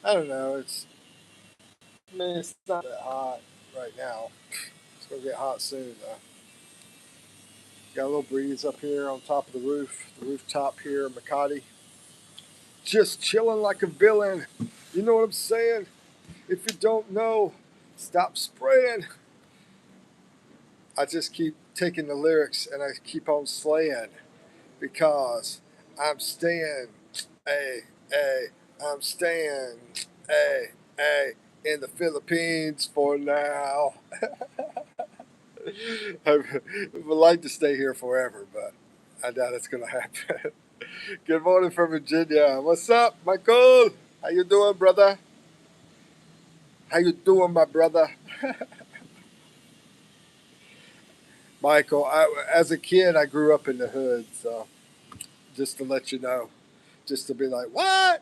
I don't know. It's not that hot right now. It's gonna get hot soon though. Got a little breeze up here on top of the rooftop here in Makati. Just chilling like a villain. You know what I'm saying? If you don't know, stop spraying. I just keep taking the lyrics and I keep on slaying because I'm staying, hey, hey, I'm staying, hey, hey, in the Philippines for now. I would like to stay here forever, but I doubt it's going to happen. Good morning from Virginia. What's up, Michael? How you doing, brother? How you doing, my brother? Michael, as a kid, I grew up in the hood, so just to let you know, just to be like, what?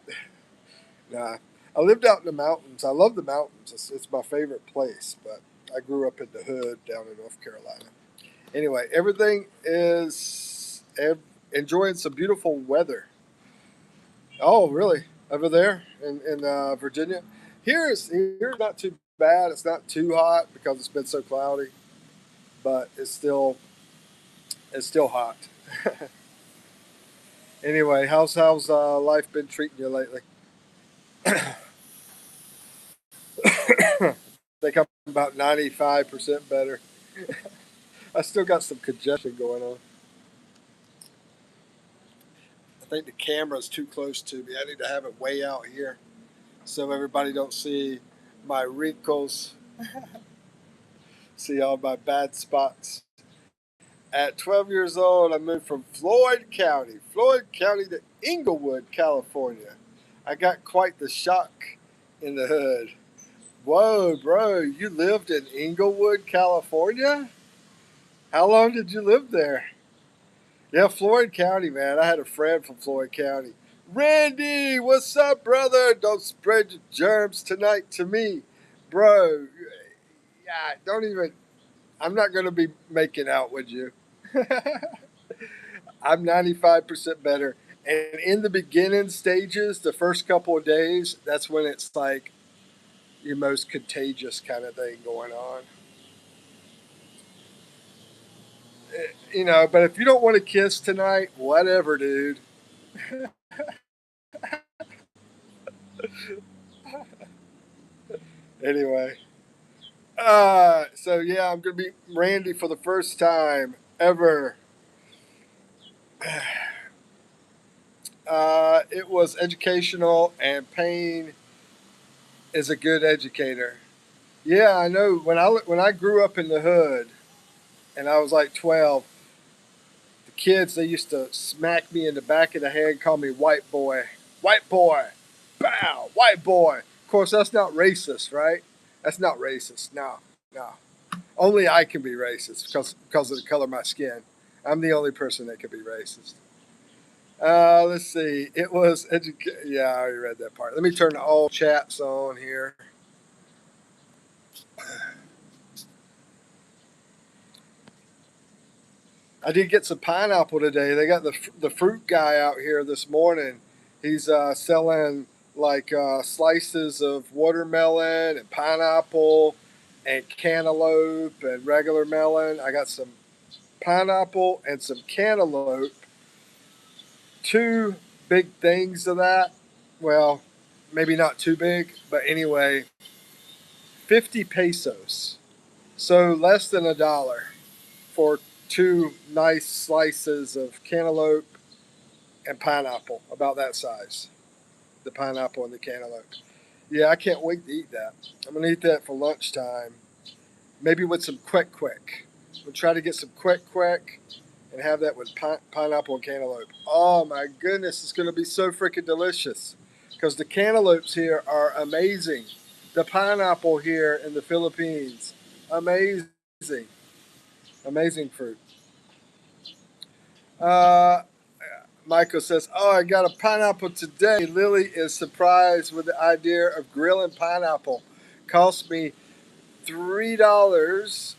Nah, I lived out in the mountains. I love the mountains. It's my favorite place, but I grew up in the hood down in North Carolina. Anyway, everything is enjoying some beautiful weather. Oh, really? Over there in Virginia? Here's not too bad. It's not too hot because it's been so cloudy, but it's still hot. Anyway, how's life been treating you lately? I think I'm about 95% better. I still got some congestion going on. I think the camera's too close to me. I need to have it way out here so everybody don't see my wrinkles, see all my bad spots. At 12 years old, I moved from Floyd County to Inglewood, California. I got quite the shock in the hood. Whoa, bro, you lived in Inglewood, California? How long did you live there? Yeah, Floyd County, man. I had a friend from Floyd County. Randy, what's up, brother? Don't spread your germs tonight to me. Bro, yeah, don't even. I'm not going to be making out with you. I'm 95% better. And in the beginning stages, the first couple of days, that's when it's like your most contagious kind of thing going on. But if you don't want to kiss tonight, whatever, dude. Anyway, so yeah, I'm gonna be Randy for the first time ever. It was educational, and pain is a good educator. Yeah, I know. When I grew up in the hood, and I was like 12, the kids they used to smack me in the back of the head, call me white boy, bow, white boy. Of course, that's not racist, right? That's not racist. No, no. Only I can be racist because of the color of my skin. I'm the only person that can be racist. Let's see. It was Yeah, I already read that part. Let me turn to all chats on here. I did get some pineapple today. They got the fruit guy out here this morning. He's selling like slices of watermelon and pineapple and cantaloupe and regular melon. I got some pineapple and some cantaloupe. Two big things of that. Well, maybe not too big, but anyway, 50 pesos. So less than $1 for two nice slices of cantaloupe and pineapple, about that size. The pineapple and the cantaloupe. Yeah, I can't wait to eat that. I'm gonna eat that for lunchtime. Maybe with some quick. We'll try to get some quick and have that with pineapple and cantaloupe. Oh my goodness, it's gonna be so freaking delicious. Because the cantaloupes here are amazing. The pineapple here in the Philippines, amazing, amazing fruit. Uh, Michael says, "Oh, I got a pineapple today." Lily is surprised with the idea of grilling pineapple. Cost me $3.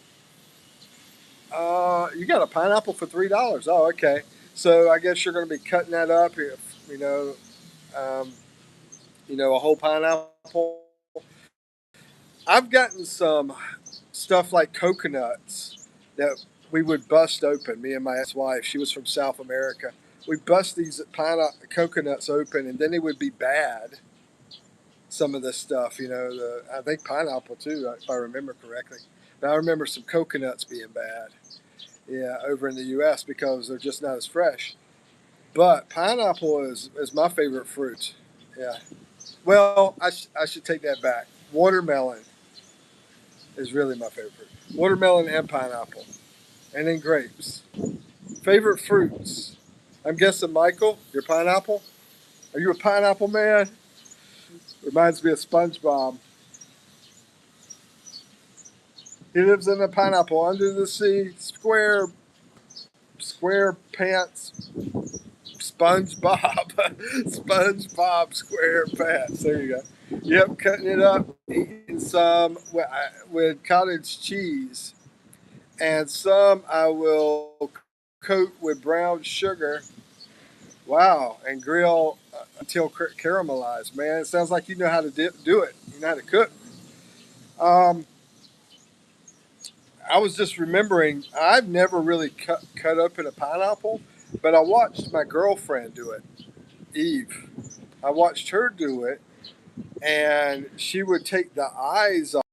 You got a pineapple for $3? Oh, okay. So I guess you're going to be cutting that up, you know, um, a whole pineapple. I've gotten some stuff like coconuts that we would bust open. Me and my ex-wife, she was from South America. We bust these coconuts open, and then they would be bad. Some of this stuff, I think pineapple too, if I remember correctly. But I remember some coconuts being bad. Yeah, over in the U.S. because they're just not as fresh. But pineapple is my favorite fruit. Yeah. Well, I should take that back. Watermelon is really my favorite fruit. Watermelon and pineapple. And then grapes. Favorite fruits. I'm guessing, Michael, you're pineapple? Are you a pineapple man? Reminds me of SpongeBob. He lives in a pineapple under the sea, square pants, SpongeBob. SpongeBob square pants. There you go. Yep, cutting it up, eating some with cottage cheese, and some I will coat with brown sugar. Wow, and grill until caramelized. Man, it sounds like you know how to do it. You know how to cook. Um, I was just remembering, I've never really cut open a pineapple, but I watched my girlfriend do it, Eve. I watched her do it, and she would take the eyes off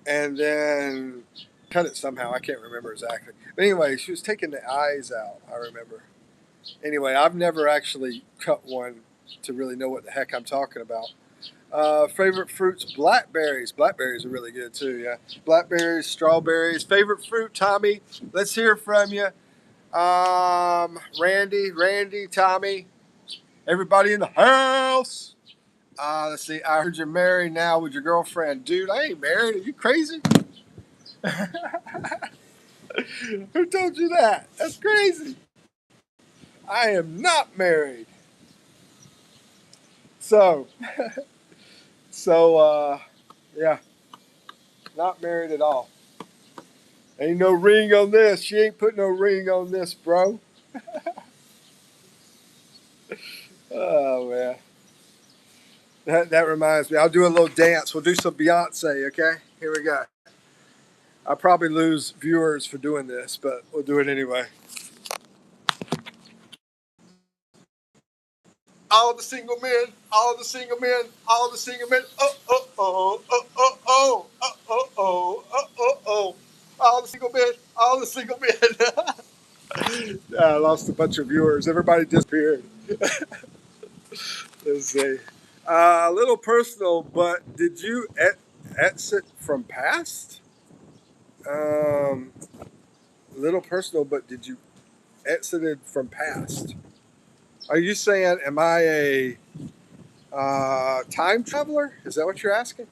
and then cut it somehow. I can't remember exactly. But anyway, she was taking the eyes out, I remember. Anyway, I've never actually cut one to really know what the heck I'm talking about. Favorite fruits, blackberries. Blackberries are really good too, yeah. Blackberries, strawberries. Favorite fruit, Tommy? Let's hear from you. Randy, Tommy, everybody in the house. Let's see. I heard you're married now with your girlfriend. Dude, I ain't married. Are you crazy? Who told you that? That's crazy. I am not married. So, so, yeah, not married at all. Ain't no ring on this. She ain't putting no ring on this, bro. Oh, man. That reminds me. I'll do a little dance. We'll do some Beyonce, okay? Here we go. I'll probably lose viewers for doing this, but we'll do it anyway. All the single men, all the single men, all the single men. Oh, oh, oh, oh, oh, oh, oh, oh, oh, oh, oh, oh. All the single men, all the single men. I lost a bunch of viewers. Everybody disappeared. Let's see. A little personal, but did you exit from past? Um, little personal, but did you exited from past? Are you saying, am I a time traveler? Is that what you're asking?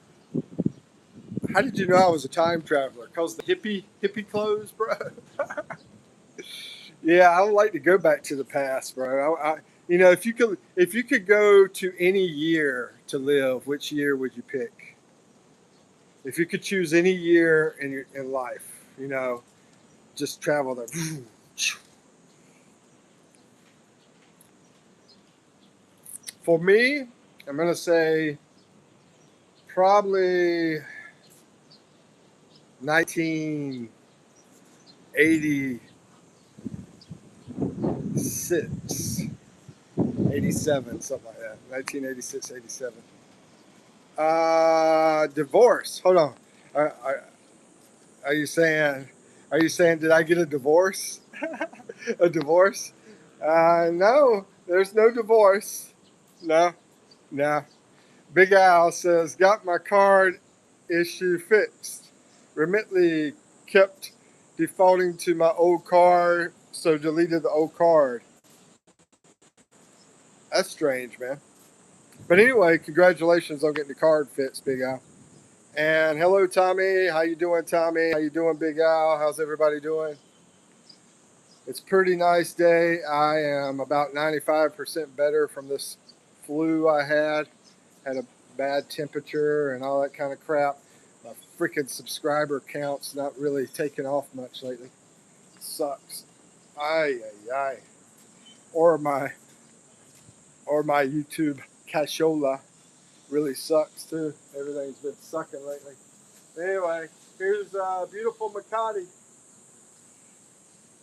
How did you know I was a time traveler? Cause the hippie clothes, bro. Yeah, I would like to go back to the past, bro. If you could go to any year to live, which year would you pick? If you could choose any year in life, just travel there. For me, I'm gonna say probably 1986, 87, something like that. 1986, 87. Divorce. Hold on. Are, are you saying? Are you saying did I get a divorce? A divorce? No. There's no divorce. No. No. Big Al says got my card issue fixed. Remitly kept defaulting to my old card, so deleted the old card. That's strange, man. But anyway, congratulations on getting the card fixed, Big Al. And hello, Tommy. How you doing, Tommy? How you doing, Big Al? How's everybody doing? It's a pretty nice day. I am about 95% better from this flu I had. Had a bad temperature and all that kind of crap. My freaking subscriber count's not really taking off much lately. Sucks. Ay, ay, ay. Or my or my YouTube cashola really sucks too. Everything's been sucking lately. Anyway, here's beautiful Makati.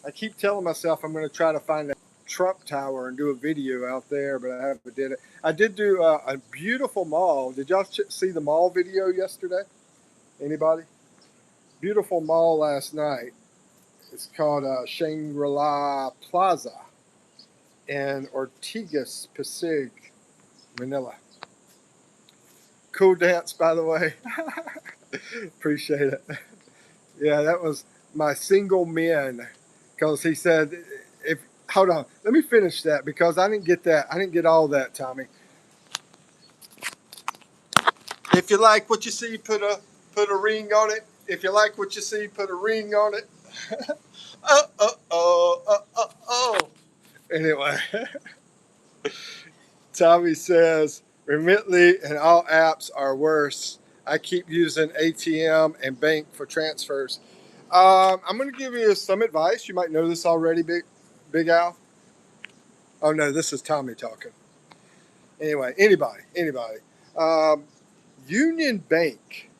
I keep telling myself I'm going to try to find a Trump Tower and do a video out there, but I haven't did it. I did do a beautiful mall. Did y'all see the mall video yesterday? Anybody? Beautiful mall last night. It's called Shangri-La Plaza in Ortigas Pasig, Manila. Cool dance, by the way. Appreciate it. Yeah, that was my single men, because he said, "If hold on, let me finish that because I didn't get that. I didn't get all that, Tommy. If you like what you see, put a ring on it. If you like what you see, put a ring on it. Oh. Anyway, Tommy says Remitly and all apps are worse. I keep using ATM and bank for transfers. I'm going to give you some advice. You might know this already, Big Al. Oh no, this is Tommy talking. Anyway, anybody. Um, Union Bank.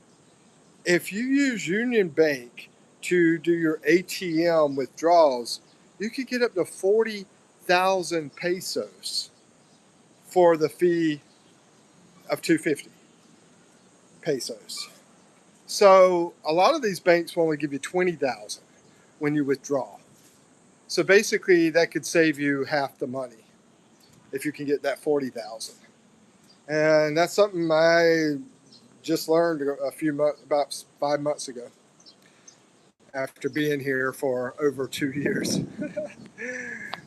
If you use Union Bank to do your ATM withdrawals, you could get up to 40,000 pesos for the fee of 250 pesos. So a lot of these banks will only give you 20,000 when you withdraw. So basically, that could save you half the money if you can get that 40,000. And that's something I just learned about 5 months ago, after being here for over 2 years,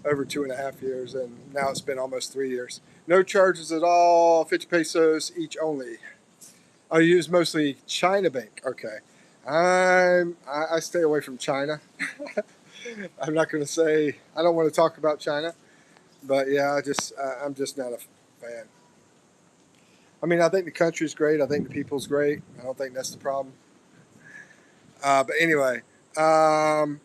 over 2.5 years, and now it's been almost 3 years. No charges at all, 50 pesos each only. I use mostly China Bank. Okay, I stay away from China. I'm not going to say I don't want to talk about China, but yeah, I'm just not a fan. I mean, I think the country's great. I think the people's great. I don't think that's the problem. But anyway, um,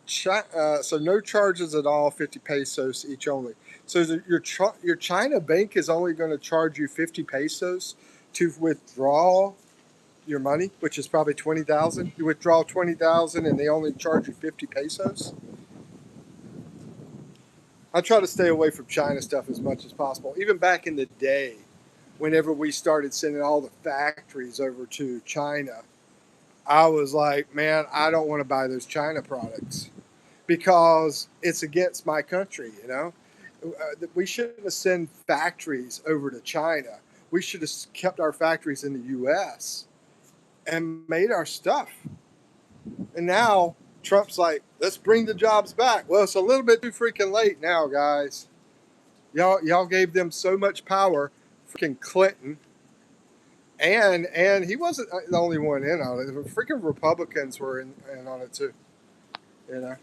so no charges at all, 50 pesos each only. So your China bank is only going to charge you 50 pesos to withdraw your money, which is probably 20,000. You withdraw 20,000 and they only charge you 50 pesos. I try to stay away from China stuff as much as possible. Even back in the day, whenever we started sending all the factories over to China, I was like, man, I don't want to buy those China products because it's against my country, you know? We shouldn't have sent factories over to China. We should have kept our factories in the U.S. and made our stuff. And now Trump's like, let's bring the jobs back. Well, it's a little bit too freaking late now, guys. Y'all gave them so much power. Freaking Clinton. And he wasn't the only one in on it. The freaking Republicans were in on it too. You know.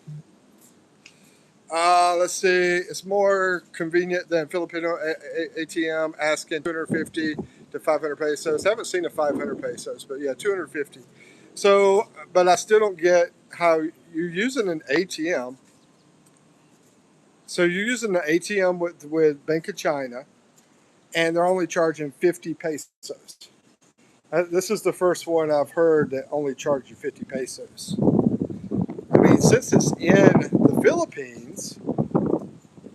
Let's see. It's more convenient than Filipino ATM asking 250 to 500 pesos. I haven't seen a 500 pesos, but yeah, 250. So, but I still don't get how you're using an ATM. So you're using the ATM with Bank of China, and they're only charging 50 pesos. This is the first one I've heard that only charge you 50 pesos. I mean, since it's in the Philippines,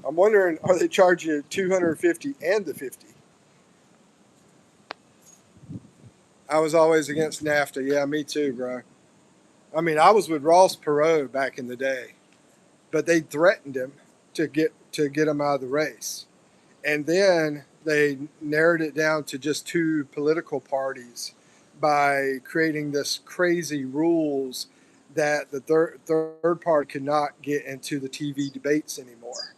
I'm wondering, are they charging you 250 and the 50? I was always against NAFTA. Yeah, me too, bro. I mean, I was with Ross Perot back in the day, but they threatened him to get him out of the race. And then they narrowed it down to just two political parties by creating this crazy rules that the third party could not get into the TV debates anymore.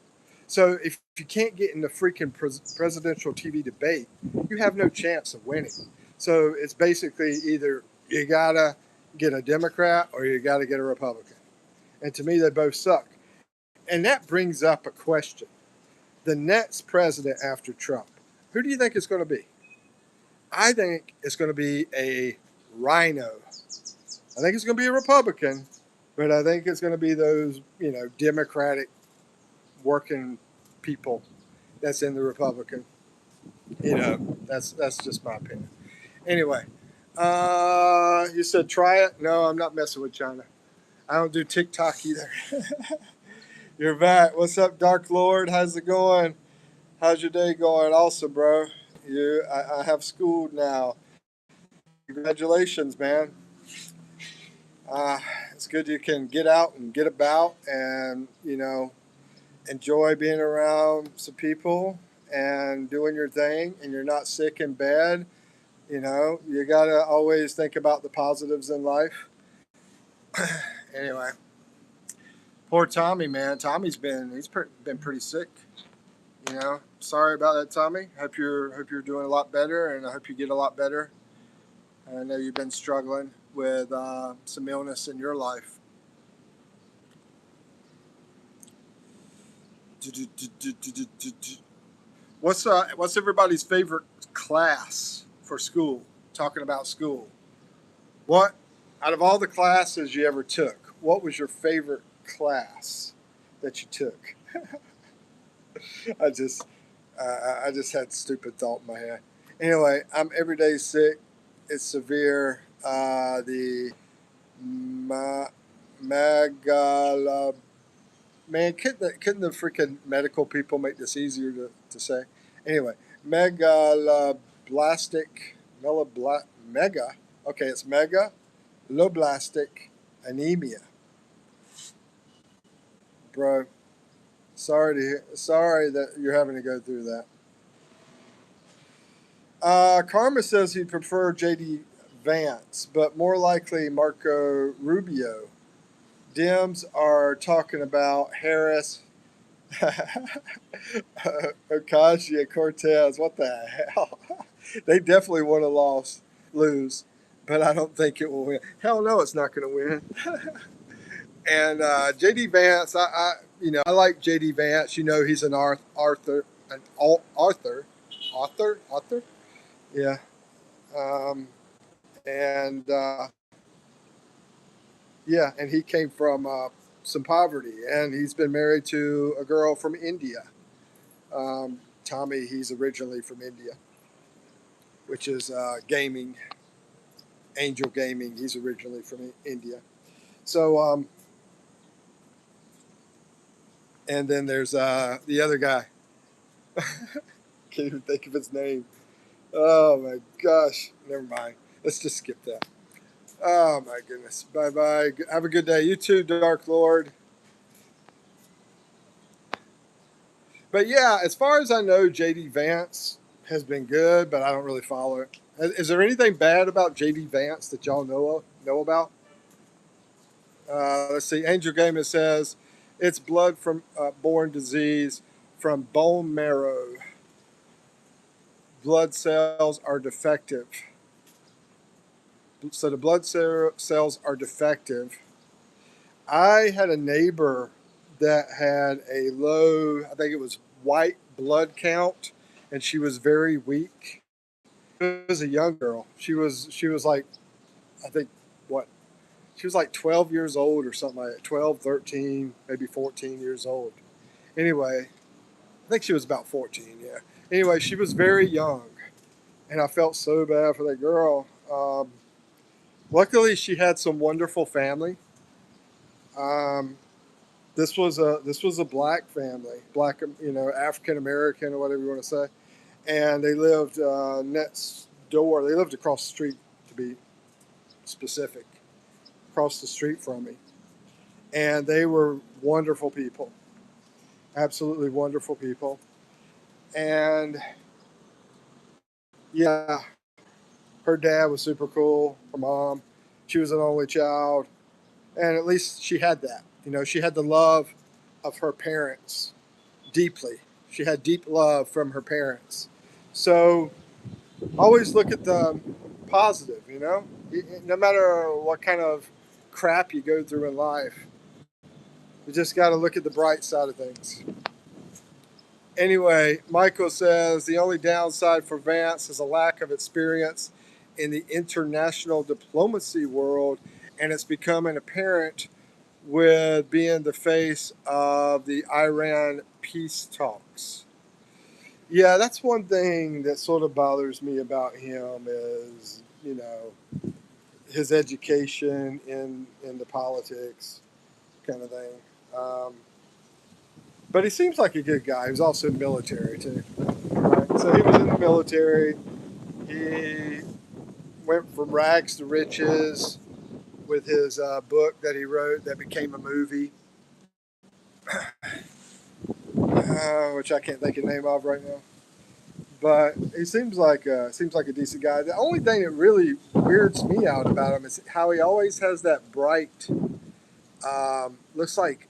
So if you can't get in the freaking presidential TV debate, you have no chance of winning. So it's basically either you gotta get a Democrat or you gotta get a Republican. And to me, they both suck. And that brings up a question. The next president after Trump, who do you think it's going to be? I think it's going to be a rhino. I think it's going to be a Republican, but I think it's going to be those, Democratic working people. that's in the Republican. That's just my opinion. Anyway, you said try it. No, I'm not messing with China. I don't do TikTok either. You're back. What's up, Dark Lord? How's it going? How's your day going? Also, bro, I have school now. Congratulations, man. It's good you can get out and get about, and enjoy being around some people and doing your thing, and you're not sick in bed. You gotta always think about the positives in life. Anyway, poor Tommy, man. He's been pretty sick. Sorry about that, Tommy. Hope you're doing a lot better, and I hope you get a lot better. I know you've been struggling with some illness in your life. What's everybody's favorite class for school? Talking about school. What out of all the classes you ever took, what was your favorite class that you took? I just I just had stupid thought in my head. Anyway, I'm every day sick. It's severe. The magala man, couldn't the freaking medical people make this easier to say? Anyway, megaloblastic, mega. Okay, it's megaloblastic anemia, bro. Sorry that you're having to go through that. Karma says he'd prefer JD Vance, but more likely Marco Rubio. Dems are talking about Harris, Ocasio Cortez. What the hell? They definitely want to lose, but I don't think it will win. Hell no, it's not going to win. And JD Vance, I like JD Vance. He's an author. Yeah. Um, and yeah, and he came from some poverty, and he's been married to a girl from India. Tommy, he's originally from India, which is gaming, Angel Gaming. He's originally from India. So, and then there's the other guy. Can't even think of his name. Oh my gosh. Never mind. Let's just skip that. Oh my goodness. Bye bye. Have a good day. You too, Dark Lord. But yeah, as far as I know, JD Vance has been good, but I don't really follow it. Is there anything bad about JD Vance that y'all know about? Let's see. Angel Gamer says it's blood from borne disease from bone marrow. Blood cells are defective. So the blood cells are defective. I had a neighbor that had a low, I think it was white blood count, and she was very weak. She was a young girl. She was like, I think, what? She was like 12 years old or something like that. 12, 13, maybe 14 years old. Anyway, I think she was about 14, yeah. Anyway, she was very young, and I felt so bad for that girl. Luckily, she had some wonderful family. Um, this was a black family, black, African American or whatever you want to say, and they lived next door. They lived across the street, to be specific, across the street from me, and they were wonderful people, absolutely wonderful people, and yeah, her dad was super cool. Her mom, she was an only child, and at least she had that. She had the love of her parents deeply. She had deep love from her parents. So always look at the positive, no matter what kind of crap you go through in life, you just got to look at the bright side of things. Anyway, Michael says the only downside for Vance is a lack of experience in the international diplomacy world, and it's becoming apparent with being the face of the Iran peace talks. Yeah, that's one thing that sort of bothers me about him is, his education in the politics kind of thing. Um, but he seems like a good guy. He was also military too. Right? So he was in the military. He went from rags to riches with his book that he wrote that became a movie, which I can't think of the name of right now. But he seems like a decent guy. The only thing that really weirds me out about him is how he always has that bright, looks like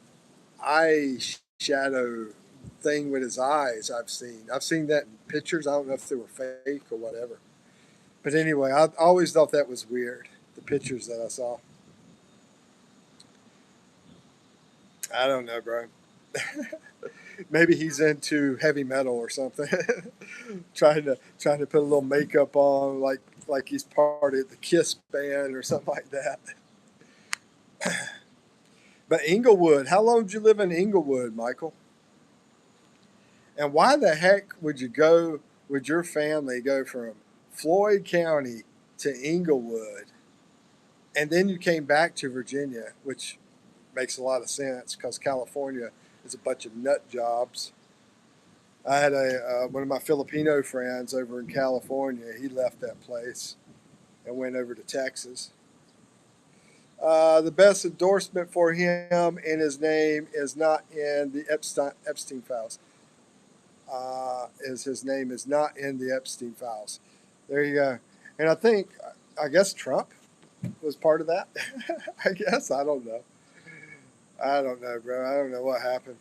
eye shadow thing with his eyes. I've seen that in pictures. I don't know if they were fake or whatever. But anyway, I always thought that was weird. The pictures that I saw. I don't know, bro. Maybe he's into heavy metal or something. Trying to put a little makeup on, like he's part of the Kiss band or something like that. But Inglewood, how long did you live in Inglewood, Michael? And why the heck would your family go from Floyd County to Inglewood, and then you came back to Virginia, which makes a lot of sense because California is a bunch of nut jobs. I had a one of my Filipino friends over in California. He left that place and went over to Texas. The best endorsement for him in his name is not in the Epstein files. Is his name is not in the Epstein files. There you go. And I guess Trump was part of that. I guess I don't know. I don't know, bro. I don't know what happened.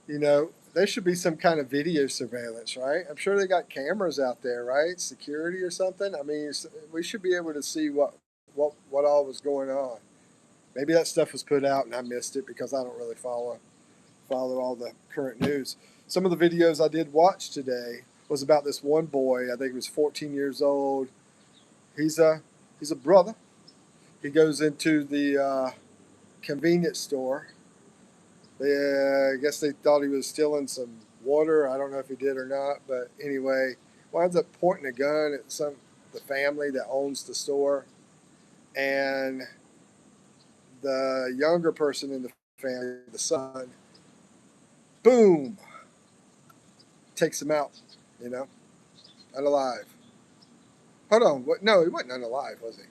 There should be some kind of video surveillance, right? I'm sure they got cameras out there, right? Security or something. I mean, we should be able to see what all was going on. Maybe that stuff was put out and I missed it because I don't really follow all the current news. Some of the videos I did watch today was about this one boy. I think he was 14 years old. He's a brother. He goes into the convenience store. I guess they thought he was stealing some water. I don't know if he did or not, but anyway, winds up pointing a gun at the family that owns the store, and the younger person in the family, the son, boom, takes him out. You know, unalive. Hold on, what? No, he wasn't unalive, was he?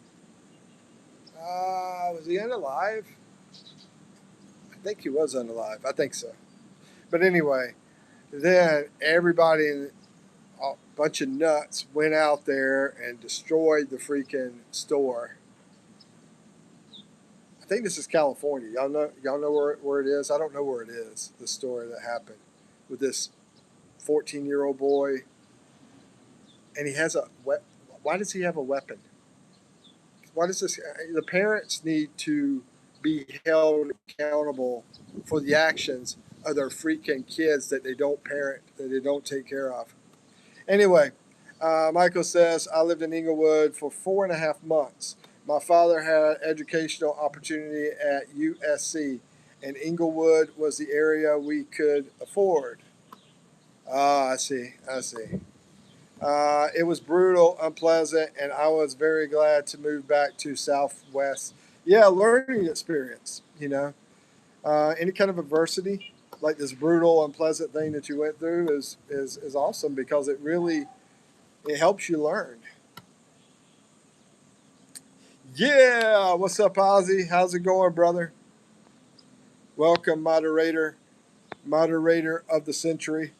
Was he unalive? I think he was unalive. I think so. But anyway, then everybody, a bunch of nuts, went out there and destroyed the freaking store. I think this is California. Y'all know where it is. I don't know where it is. The story that happened with this 14-year-old boy, and he has a why does he have a weapon? Why does this? The parents need to be held accountable for the actions of their freaking kids that they don't parent, that they don't take care of. Anyway, Michael says, I lived in Inglewood for 4.5 months. My father had educational opportunity at USC, and Inglewood was the area we could afford. Ah, I see. I see. It was brutal, unpleasant, and I was very glad to move back to Southwest. Yeah, learning experience, any kind of adversity, like this brutal, unpleasant thing that you went through is awesome because it helps you learn. Yeah, what's up, Ozzy? How's it going, brother? Welcome, moderator of the century.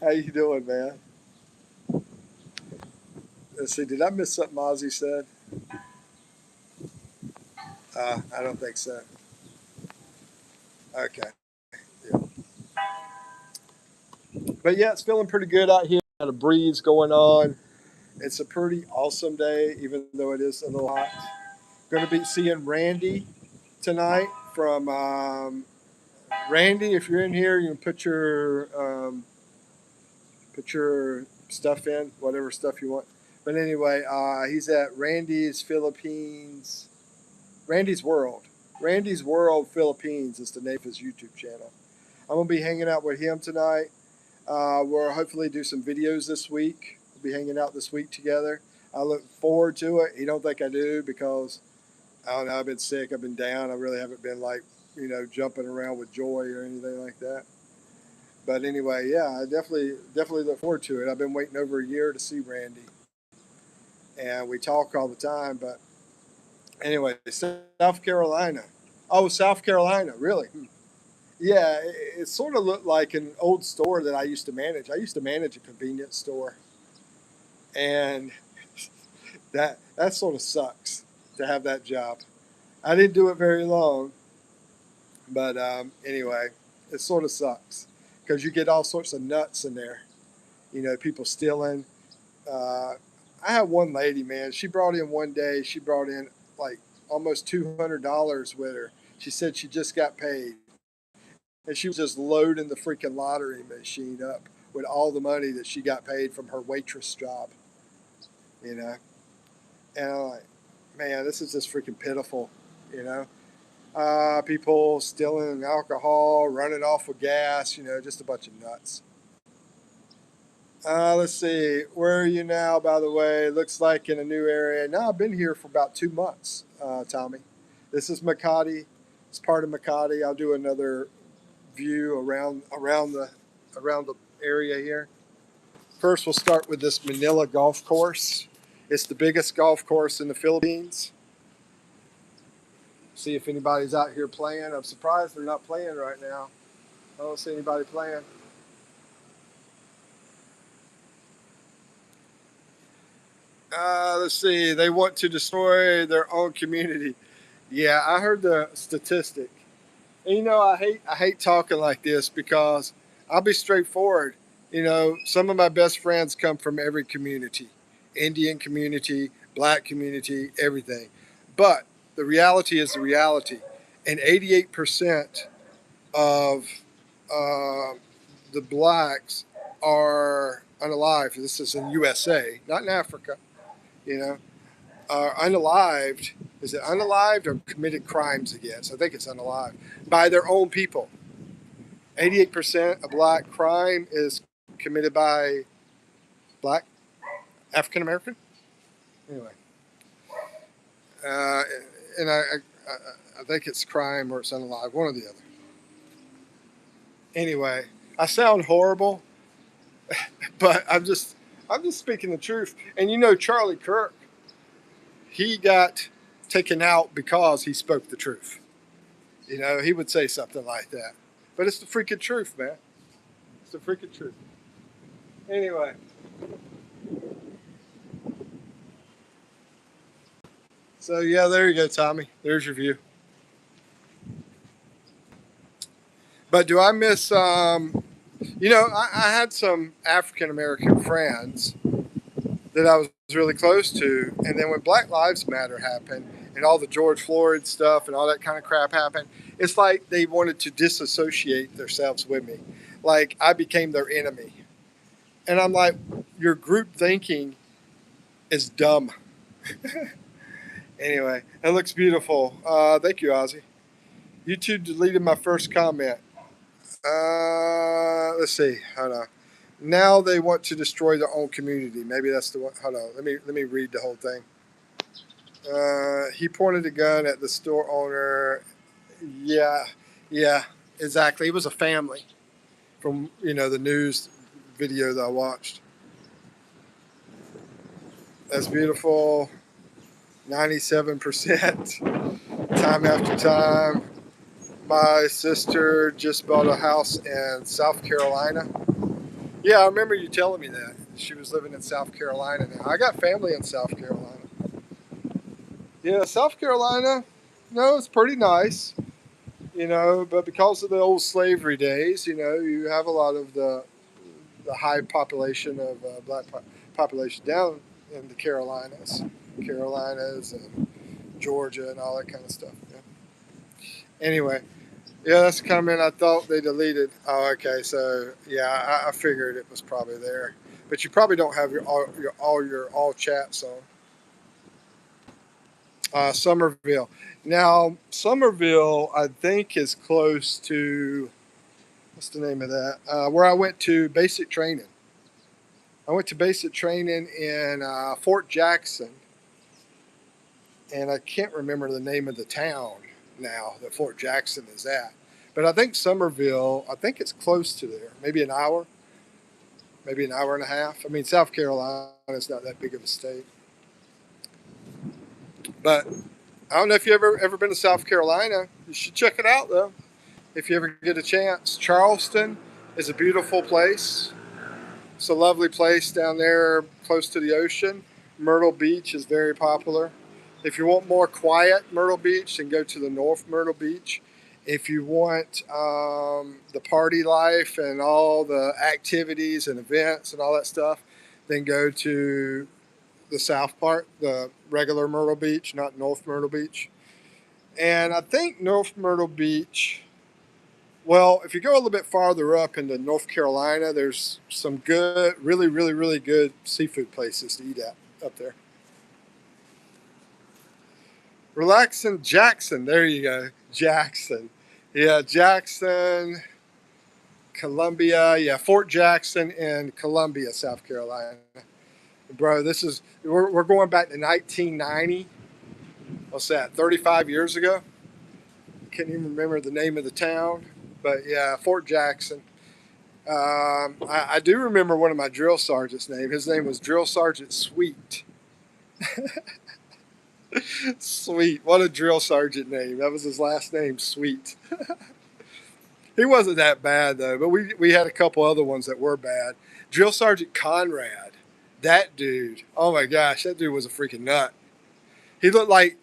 How you doing, man? Let's see. Did I miss something Ozzy said? I don't think so. Okay. Yeah. But yeah, it's feeling pretty good out here. Got a breeze going on. It's a pretty awesome day, even though it is a little hot. Going to be seeing Randy tonight from Randy. If you're in here, you can put your stuff in, whatever stuff you want. But anyway, he's at Randy's Philippines, Randy's World. Randy's World Philippines is the name of his YouTube channel. I'm gonna be hanging out with him tonight. We'll hopefully do some videos this week. We'll be hanging out this week together. I look forward to it. He don't think I do because I don't know. I've been sick. I've been down. I really haven't been like jumping around with joy or anything like that. But anyway, yeah, I definitely look forward to it. I've been waiting over a year to see Randy, and we talk all the time. But anyway, South Carolina. Oh, South Carolina, really? Yeah, it sort of looked like an old store that I used to manage. I used to manage a convenience store, and that sort of sucks to have that job. I didn't do it very long, but anyway, it sort of sucks because you get all sorts of nuts in there. People stealing. Uh, I had one lady, man. She brought in one day. She brought in like almost $200 with her. She said she just got paid, and she was just loading the freaking lottery machine up with all the money that she got paid from her waitress job. You know, and I'm like, man, this is just freaking pitiful. You know, people stealing alcohol, running off with gas. Just a bunch of nuts. Let's see. Where are you now, by the way? Looks like in a new area. Now, I've been here for about 2 months, Tommy. This is Makati. It's part of Makati. I'll do another view around the area here. First, we'll start with this Manila golf course. It's the biggest golf course in the Philippines. See if anybody's out here playing. I'm surprised they're not playing right now. I don't see anybody playing. Let's see. They want to destroy their own community. Yeah, I heard the statistic. And I hate talking like this because I'll be straightforward. Some of my best friends come from every community, Indian community, black community, everything. But the reality is the reality. And 88% of uh, the blacks are unalive. This is in USA, not in Africa, you know, are unalived. Is it unalived or committed crimes against? I think it's unalived by their own people. 88% of black crime is committed by black African American. Anyway, uh, and I think it's crime or it's unalive, one or the other. Anyway, I sound horrible, but I'm just speaking the truth. And Charlie Kirk, he got taken out because he spoke the truth. He would say something like that. But it's the freaking truth, man. It's the freaking truth. Anyway, so yeah, there you go, Tommy. There's your view. But do I miss? I had some African American friends that I was really close to, and then when Black Lives Matter happened and all the George Floyd stuff and all that kind of crap happened, it's like they wanted to disassociate themselves with me, like I became their enemy, and I'm like, your group thinking is dumb. Anyway, it looks beautiful. Thank you, Ozzy. YouTube deleted my first comment. Let's see. Hold on. Now they want to destroy their own community. Maybe that's the one. Hold on. Let me read the whole thing. He pointed a gun at the store owner. Yeah, yeah, exactly. It was a family from the news video that I watched. That's beautiful. 97% time after time. My sister just bought a house in South Carolina. Yeah, I remember you telling me that. She was living in South Carolina now. I got family in South Carolina. Yeah, South Carolina, no, it's pretty nice, but because of the old slavery days, you have a lot of the high population of population down in the Carolinas and Georgia and all that kind of stuff. Yeah. Anyway, yeah, that's a comment I thought they deleted. Oh, okay. So yeah, I figured it was probably there, but you probably don't have your all chats on. Somerville. Now, Somerville, I think, is close to what's the name of that? Where I went to basic training. I went to basic training in Fort Jackson, and I can't remember the name of the town now that Fort Jackson is at. But I think Somerville, I think it's close to there, maybe an hour and a half. I mean, South Carolina is not that big of a state. But I don't know if you've ever been to South Carolina. You should check it out, though, if you ever get a chance. Charleston is a beautiful place. It's a lovely place down there close to the ocean. Myrtle Beach is very popular. If you want more quiet Myrtle Beach, then go to the North Myrtle Beach. If you want the party life and all the activities and events and all that stuff, then go to the south part, the regular Myrtle Beach, not North Myrtle Beach. And I think North Myrtle Beach, well, if you go a little bit farther up into North Carolina, there's some good, really, really, really good seafood places to eat at up there. Relaxing Jackson, there you go, Jackson. Yeah, Jackson, Columbia, yeah, Fort Jackson in Columbia, South Carolina. Bro, we're going back to 1990. What's that, 35 years ago? Can't even remember the name of the town. But yeah, Fort Jackson. I do remember one of my drill sergeant's name. His name was Drill Sergeant Sweet. Sweet. What a drill sergeant name. That was his last name, Sweet. He wasn't that bad, though, but we had a couple other ones that were bad. Drill Sergeant Conrad. That dude. Oh my gosh, that dude was a freaking nut. He looked like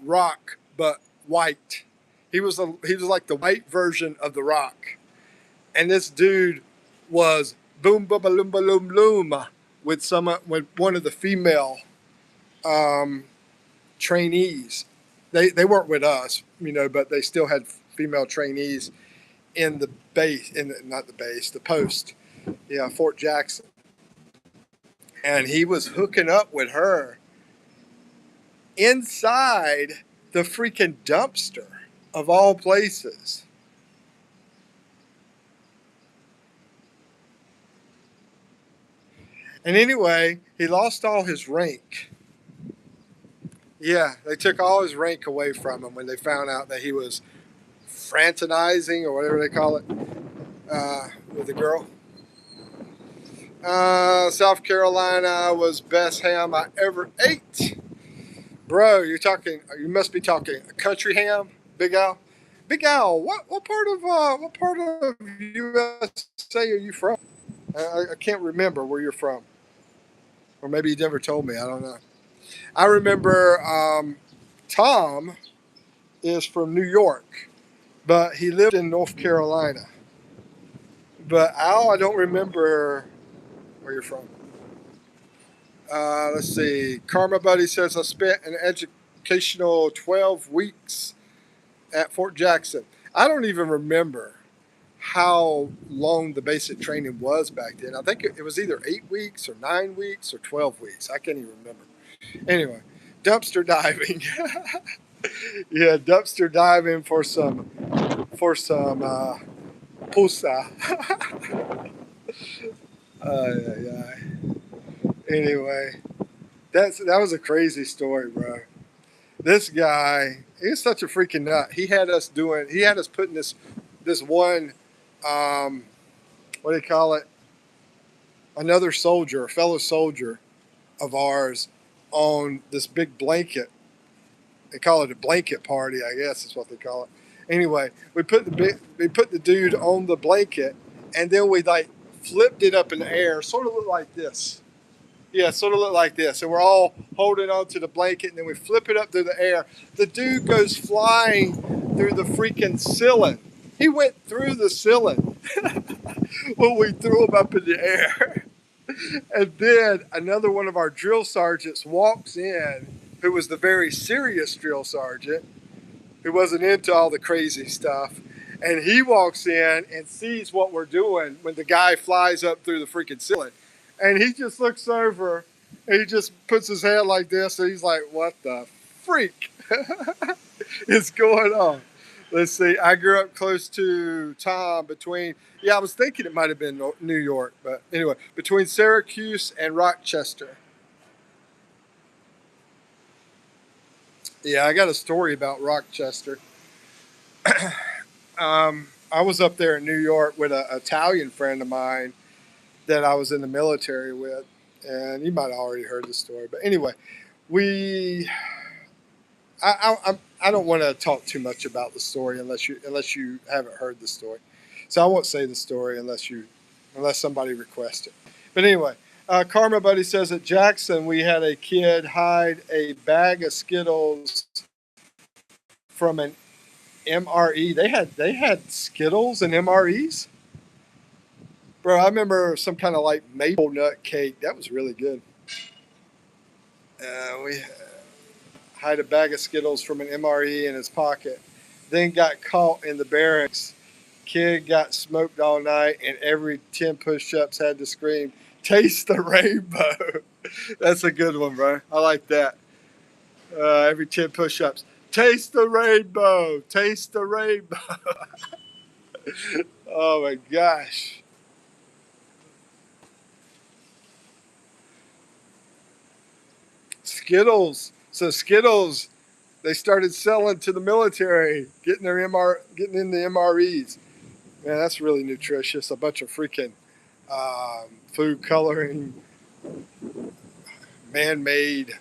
Rock, but white. He was like the white version of the Rock. And this dude was boom boom boom boom boom with one of the female trainees. They weren't with us, but they still had female trainees in the base, the post. Yeah, Fort Jackson. And he was hooking up with her inside the freaking dumpster of all places. And anyway, he lost all his rank. Yeah, they took all his rank away from him when they found out that he was fraternizing or whatever they call it with a girl. South Carolina was best ham I ever ate. Bro, you must be talking country ham, Big Al. Big Al, what part of USA are you from? I can't remember where you're from. Or maybe you never told me, I don't know. I remember Tom is from New York, but he lived in North Carolina. But Al, I don't remember where you're from. Let's see. Karma Buddy says, I spent an educational 12 weeks at Fort Jackson. I don't even remember how long the basic training was back then. I think it was either 8 weeks or 9 weeks or 12 weeks. I can't even remember. Anyway, dumpster diving. Yeah, dumpster diving for some pusa. Yeah. Anyway, that was a crazy story, bro. This guy, he's such a freaking nut. He had us putting this one, what do you call it? Another soldier, a fellow soldier of ours, on this big blanket. They call it a blanket party, I guess is what they call it. Anyway, we put the dude on the blanket, and then we like flipped it up in the air, sort of looked like this. Yeah, sort of looked like this. And we're all holding on to the blanket, and then we flip it up through the air. The dude goes flying through the freaking ceiling. He went through the ceiling when we threw him up in the air. And then another one of our drill sergeants walks in, who was the very serious drill sergeant, who wasn't into all the crazy stuff. And he walks in and sees what we're doing when the guy flies up through the freaking ceiling. And he just looks over and he just puts his hand like this. And he's like, what the freak is going on? Let's see. I grew up close to Tom between, yeah, I was thinking it might have been New York, but anyway, between Syracuse and Rochester. Yeah, I got a story about Rochester. I was up there in New York with an Italian friend of mine that I was in the military with, and you might have already heard the story. But anyway, we I don't want to talk too much about the story unless you haven't heard the story. So I won't say the story unless somebody requests it. But anyway, Karma Buddy says at Jackson we had a kid hide a bag of Skittles from an MRE. They had Skittles and MREs. Bro, I remember some kind of like maple nut cake. That was really good. We hide a bag of Skittles from an MRE in his pocket. Then got caught in the barracks. Kid got smoked all night, and every 10 push-ups had to scream, "Taste the rainbow." That's a good one, bro. I like that. Every 10 push-ups, "Taste the rainbow, taste the rainbow." Oh my gosh. Skittles. So Skittles, they started selling to the military, getting in the MREs. Man, that's really nutritious. A bunch of freaking food coloring, man-made,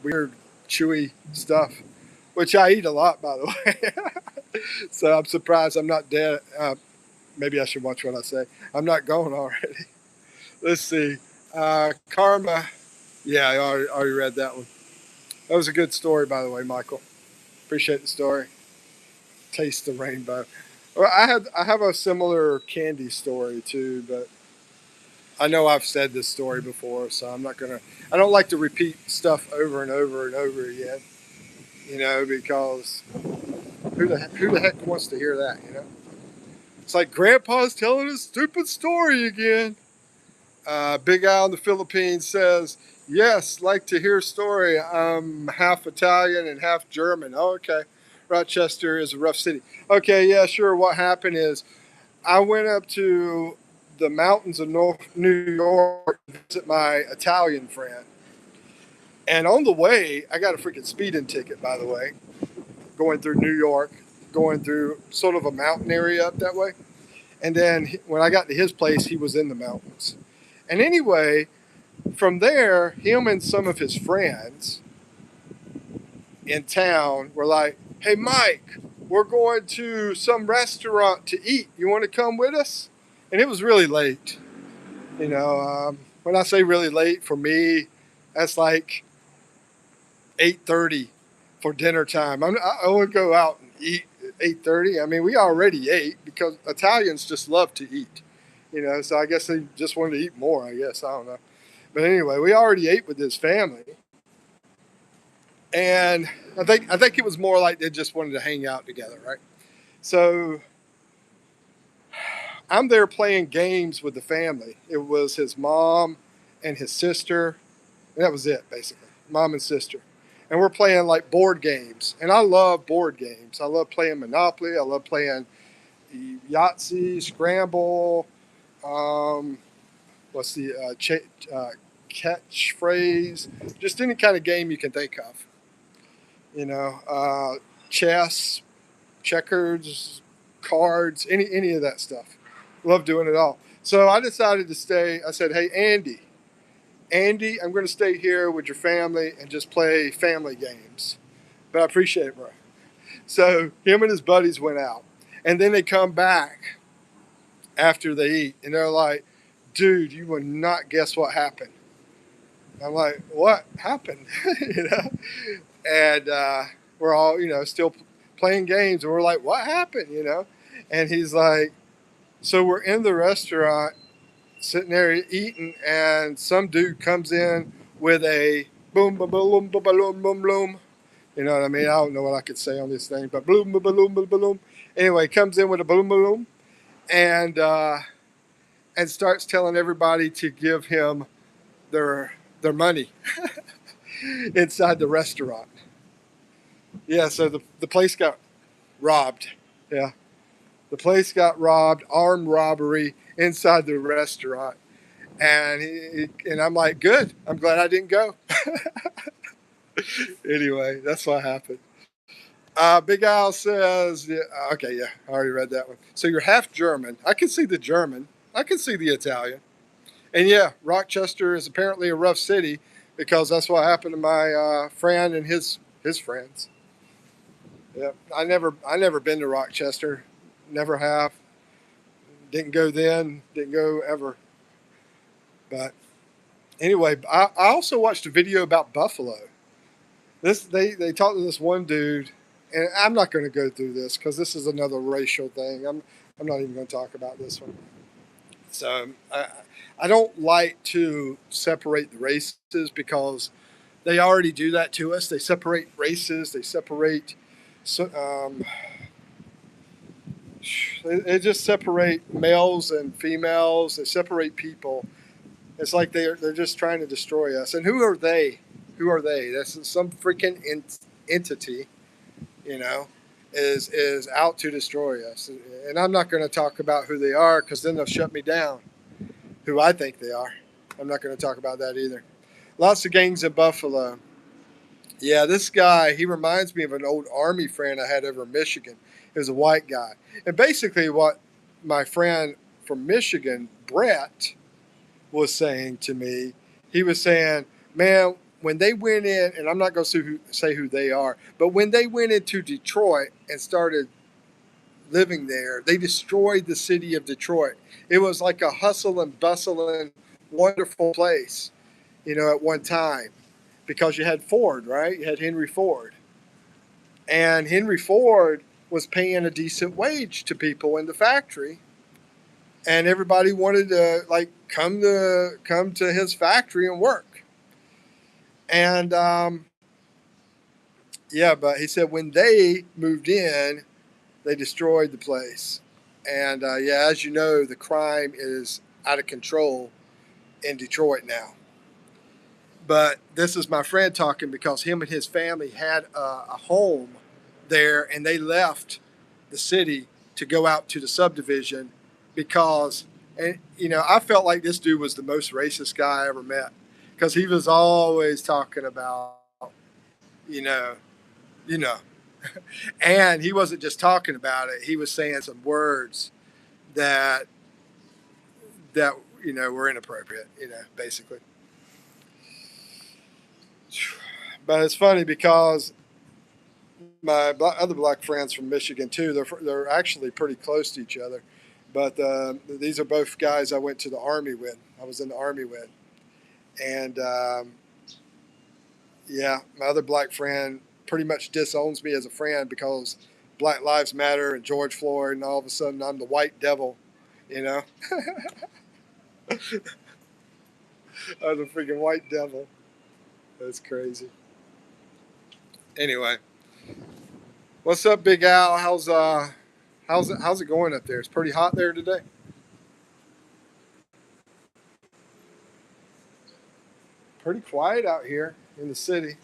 weird, chewy stuff, which I eat a lot, by the way. So I'm surprised I'm not dead. Maybe I should watch what I say. I'm not going already. Let's see. Karma. Yeah, I already read that one. That was a good story, by the way, Michael. Appreciate the story. Taste the rainbow. Well, I have a similar candy story too, but I know I've said this story before, so I'm not gonna. I don't like to repeat stuff over and over and over again, because who the heck wants to hear that? It's like Grandpa's telling a stupid story again. Big Al in the Philippines says, "Yes, like to hear a story. I'm half Italian and half German." Oh, okay. Rochester is a rough city. Okay, yeah, sure. What happened is I went up to the mountains of North New York to visit my Italian friend. And on the way, I got a freaking speeding ticket, by the way, going through New York, going through sort of a mountain area up that way. And then when I got to his place, he was in the mountains. And anyway, from there, him and some of his friends in town were like, "Hey, Mike, we're going to some restaurant to eat. You want to come with us?" And it was really late. When I say really late for me, that's like 8:30 for dinner time. I would go out and eat at 8:30. I mean, we already ate because Italians just love to eat. So I guess they just wanted to eat more. I guess I don't know. But anyway, we already ate with his family, and I think it was more like they just wanted to hang out together, right? So I'm there playing games with the family. It was his mom and his sister, and that was it basically, mom and sister. And we're playing like board games, and I love board games. I love playing Monopoly. I love playing Yahtzee, Scramble. Um, what's the catchphrase? Just any kind of game you can think of. Chess, checkers, cards, any of that stuff. Love doing it all. So I decided to stay. I said, "Hey, Andy, I'm going to stay here with your family and just play family games." But I appreciate it, bro. So him and his buddies went out, and then they come back after they eat, and they're like, "Dude, you would not guess what happened." I'm like, "What happened?" you know, and we're all still playing games, and we're like, "What happened?" And he's like, "So we're in the restaurant, sitting there eating, and some dude comes in with a boom, boom, boom, boom, boom, boom, boom. You know what I mean? I don't know what I could say on this thing, but boom, boom, boom, boom, boom. Anyway, comes in with a boom, boom, and and starts telling everybody to give him their money inside the restaurant. Yeah, so the place got Robbed. Yeah. The place got robbed, armed robbery inside the restaurant. And I'm like, good. I'm glad I didn't go. Anyway, that's what happened. Big Al says, yeah, okay, yeah, I already read that one. So you're half German. I can see the German. I can see the Italian. And yeah, Rochester is apparently a rough city because that's what happened to my friend and his friends. Yeah, I never been to Rochester. Never have. Didn't go then. Didn't go ever. But anyway, I also watched a video about Buffalo. They talked to this one dude, and I'm not going to go through this because this is another racial thing. I'm not even going to talk about this one. So I don't like to separate the races because they already do that to us. They separate races. They separate. So, they just separate males and females. They separate people. It's like they're just trying to destroy us. And who are they? Who are they? That's some freaking entity, you know, is out to destroy us. And I'm not going to talk about who they are because then they'll shut me down. Who I think they are. I'm not going to talk about that either. Lots of gangs in Buffalo. Yeah, this guy, he reminds me of an old Army friend I had over in Michigan. He was a white guy. And basically, what my friend from Michigan, Brett, was saying to me, he was saying, man, when they went in, and I'm not going to say who they are, but when they went into Detroit and started living there, they destroyed the city of Detroit. It was like a hustle and bustle and wonderful place, at one time because you had Ford, right? You had Henry Ford. And Henry Ford was paying a decent wage to people in the factory. And everybody wanted to come to his factory and work. And yeah, but he said when they moved in, they destroyed the place. And yeah, as you know, the crime is out of control in Detroit now. But this is my friend talking because him and his family had a home there, and they left the city to go out to the subdivision because, and I felt like this dude was the most racist guy I ever met because he was always talking about, you know, you know, and he wasn't just talking about it; he was saying some words that were inappropriate, basically. But it's funny because my other black friends from Michigan too. They're actually pretty close to each other, but these are both guys I went to the Army with. I was in the Army with, and yeah, my other black friend pretty much disowns me as a friend because Black Lives Matter and George Floyd, and all of a sudden I'm the white devil, you know. I'm the freaking white devil. That's crazy. Anyway, what's up, Big Al? How's it going up there? It's pretty hot there today. Pretty quiet out here in the city,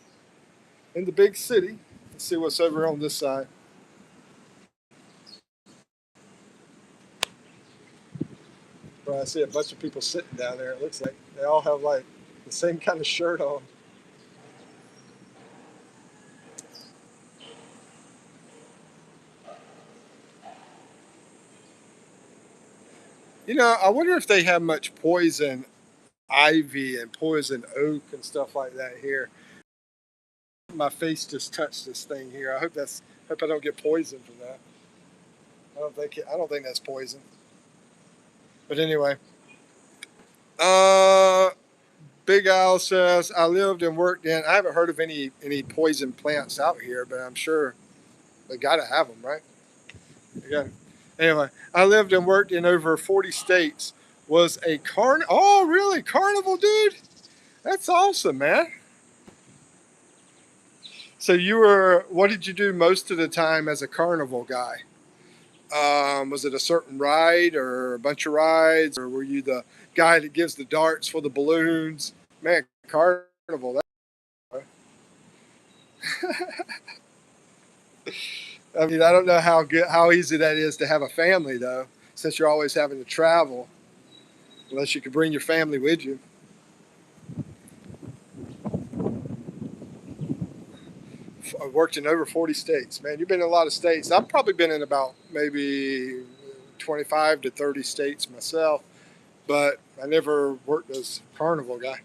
in the big city. Let's see what's over on this side. Well, I see a bunch of people sitting down there. It looks like they all have like the same kind of shirt on. I wonder if they have much poison ivy and poison oak and stuff like that here. My face just touched this thing here. Hope I don't get poisoned from that. I don't think that's poison. But anyway, uh, Big Al says I lived and worked in. I haven't heard of any poison plants out here, but I'm sure they got to have them, right? Yeah. Anyway, I lived and worked in over 40 states. Was a Oh, really? Carnival, dude? That's awesome, man. So what did you do most of the time as a carnival guy? Was it a certain ride or a bunch of rides, or were you the guy that gives the darts for the balloons? Man, carnival. I mean, I don't know how easy that is to have a family though, since you're always having to travel, unless you could bring your family with you. I've worked in over 40 states. Man, you've been in a lot of states. I've probably been in about maybe 25 to 30 states myself, but I never worked as a carnival guy.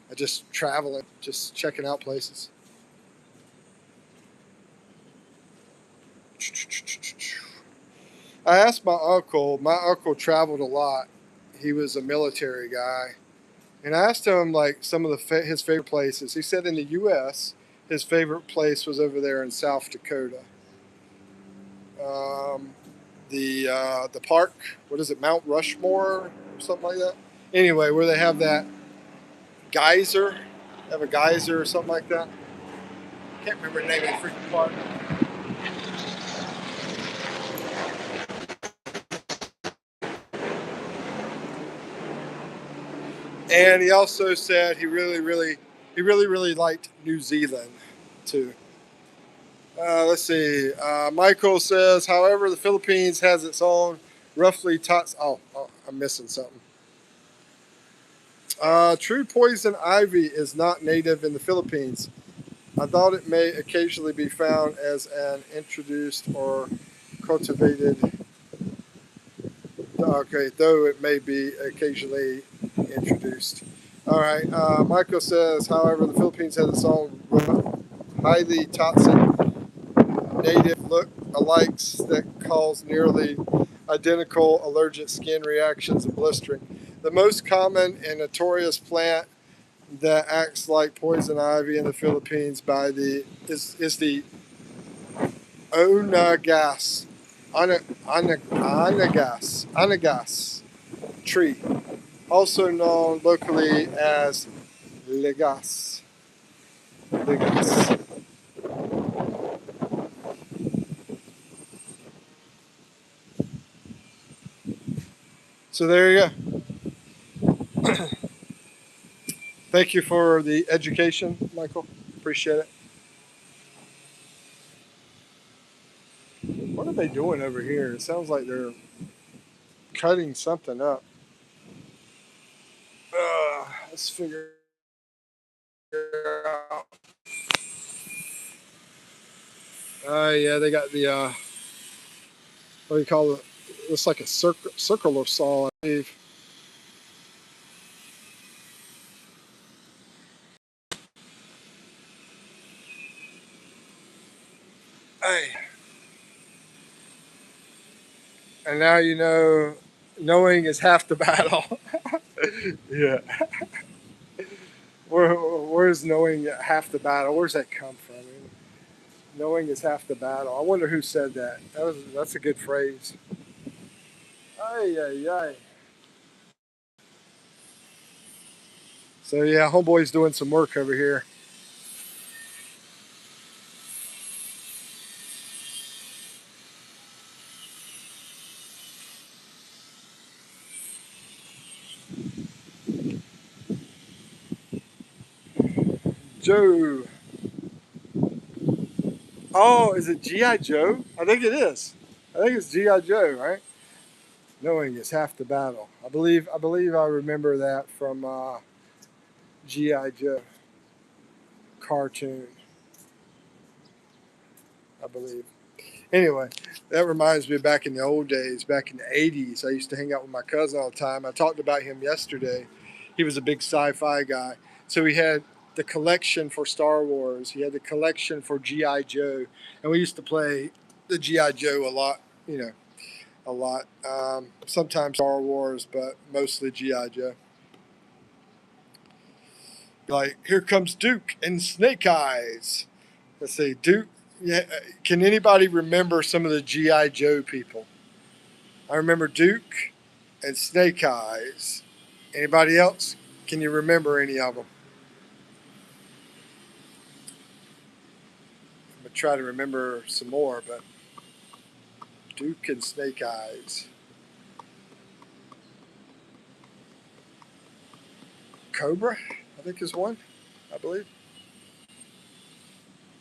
I just traveling, just checking out places. I asked my uncle. My uncle traveled a lot. He was a military guy, and I asked him like some of his favorite places. He said in the U.S. his favorite place was over there in South Dakota. Um, the park, what is it, Mount Rushmore or something like that? Anyway, where they have that geyser, have a geyser or something like that. Can't remember the name of the freaking park. And he also said he really liked New Zealand too. Let's see. Michael says, however, the Philippines has its own roughly tots. Oh, I'm missing something. True poison ivy is not native in the Philippines. I thought it may occasionally be found as an introduced or cultivated. Okay, though it may be occasionally introduced. All right. Michael says, however, the Philippines has its own highly toxic native look-alikes that cause nearly identical allergic skin reactions and blistering. The most common and notorious plant that acts like poison ivy in the Philippines is the onagas, anagas tree, also known locally as legas. Legas. So there you go. Thank you for the education, Michael. Appreciate it. What are they doing over here? It sounds like they're cutting something up. Let's figure out. Yeah, they got the what do you call it? Looks like a circular saw, I believe. Hey, and now you know, knowing is half the battle. Yeah. Where's knowing half the battle? Where's that come from? I mean, knowing is half the battle. I wonder who said that. That's a good phrase. Ay, ay, ay. So yeah, homeboy's doing some work over here. Joe. Oh, is it GI Joe? I think it is. I think it's GI Joe, right? Knowing is half the battle. I believe I remember that from GI Joe cartoon. I believe. Anyway, that reminds me of back in the old days, back in the 80s. I used to hang out with my cousin all the time. I talked about him yesterday. He was a big sci fi guy. So he had the collection for Star Wars, he had the collection for G.I. Joe. And we used to play the G.I. Joe a lot, a lot. Sometimes Star Wars, but mostly G.I. Joe. Like, here comes Duke and Snake Eyes. Let's see, Duke. Yeah, can anybody remember some of the GI Joe people? I remember Duke and Snake Eyes. Anybody else? Can you remember any of them? I'm gonna try to remember some more, but Duke and Snake Eyes. Cobra, I think is one. I believe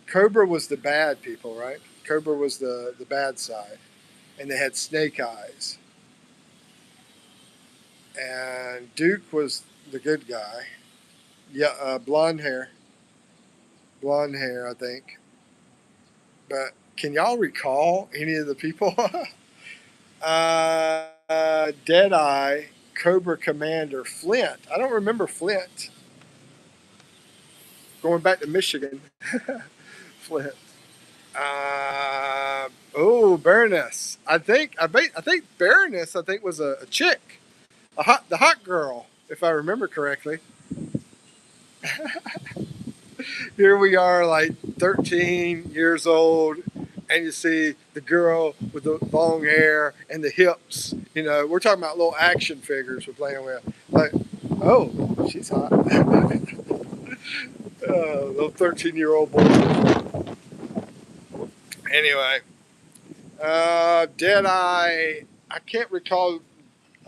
Cobra was the bad people, right? Cobra was the bad side, and they had snake eyes. And Duke was the good guy. Yeah, blonde hair, I think. But can y'all recall any of the people? Deadeye, Cobra Commander, Flint. I don't remember Flint. Going back to Michigan, Flint. Baroness. I think Baroness. I think was a chick, the hot girl, if I remember correctly. Here we are, like 13 years old, and you see the girl with the long hair and the hips. You know, we're talking about little action figures we're playing with. Like, oh, she's hot. Little 13-year-old boy. Anyway, Deadeye. I can't recall.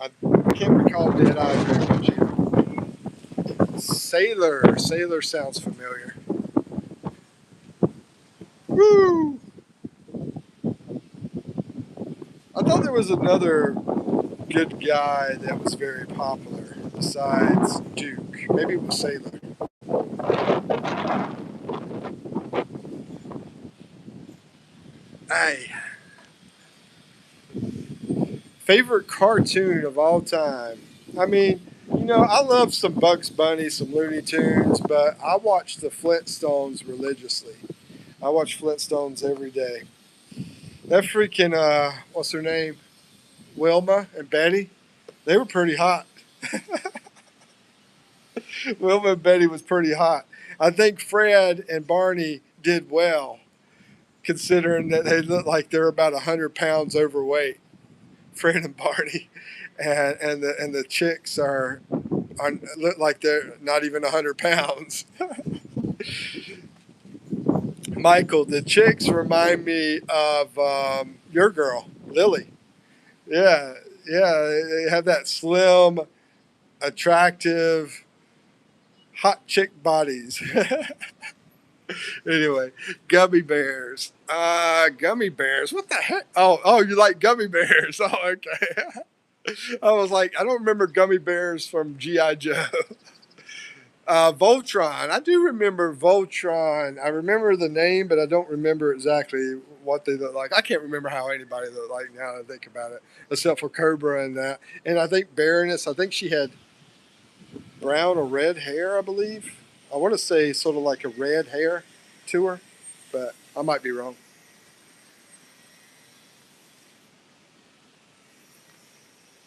I can't recall Deadeye very much either. Sailor sounds familiar. Woo! I thought there was another good guy that was very popular besides Duke. Maybe it was Sailor. Hey, favorite cartoon of all time. I mean, you know, I love some Bugs Bunny, some Looney Tunes, but I watch the Flintstones religiously. I watch Flintstones every day. That freaking, what's her name? Wilma and Betty. They were pretty hot. Wilma and Betty was pretty hot. I think Fred and Barney did well, considering that they look like they're about 100 pounds overweight. Fred and Barney, and the chicks are look like they're not even 100 pounds. Michael, the chicks remind me of your girl, Lily. Yeah, yeah, they have that slim, attractive, hot chick bodies. Anyway, gummy bears. Gummy bears. What the heck? Oh, you like gummy bears? Oh, okay. I was like, I don't remember gummy bears from GI Joe. Voltron. I do remember Voltron. I remember the name, but I don't remember exactly what they look like. I can't remember how anybody looked like now that I think about it, except for Cobra and that. And I think Baroness. I think she had brown or red hair. I believe. I want to say sort of like a red hair to her, but I might be wrong.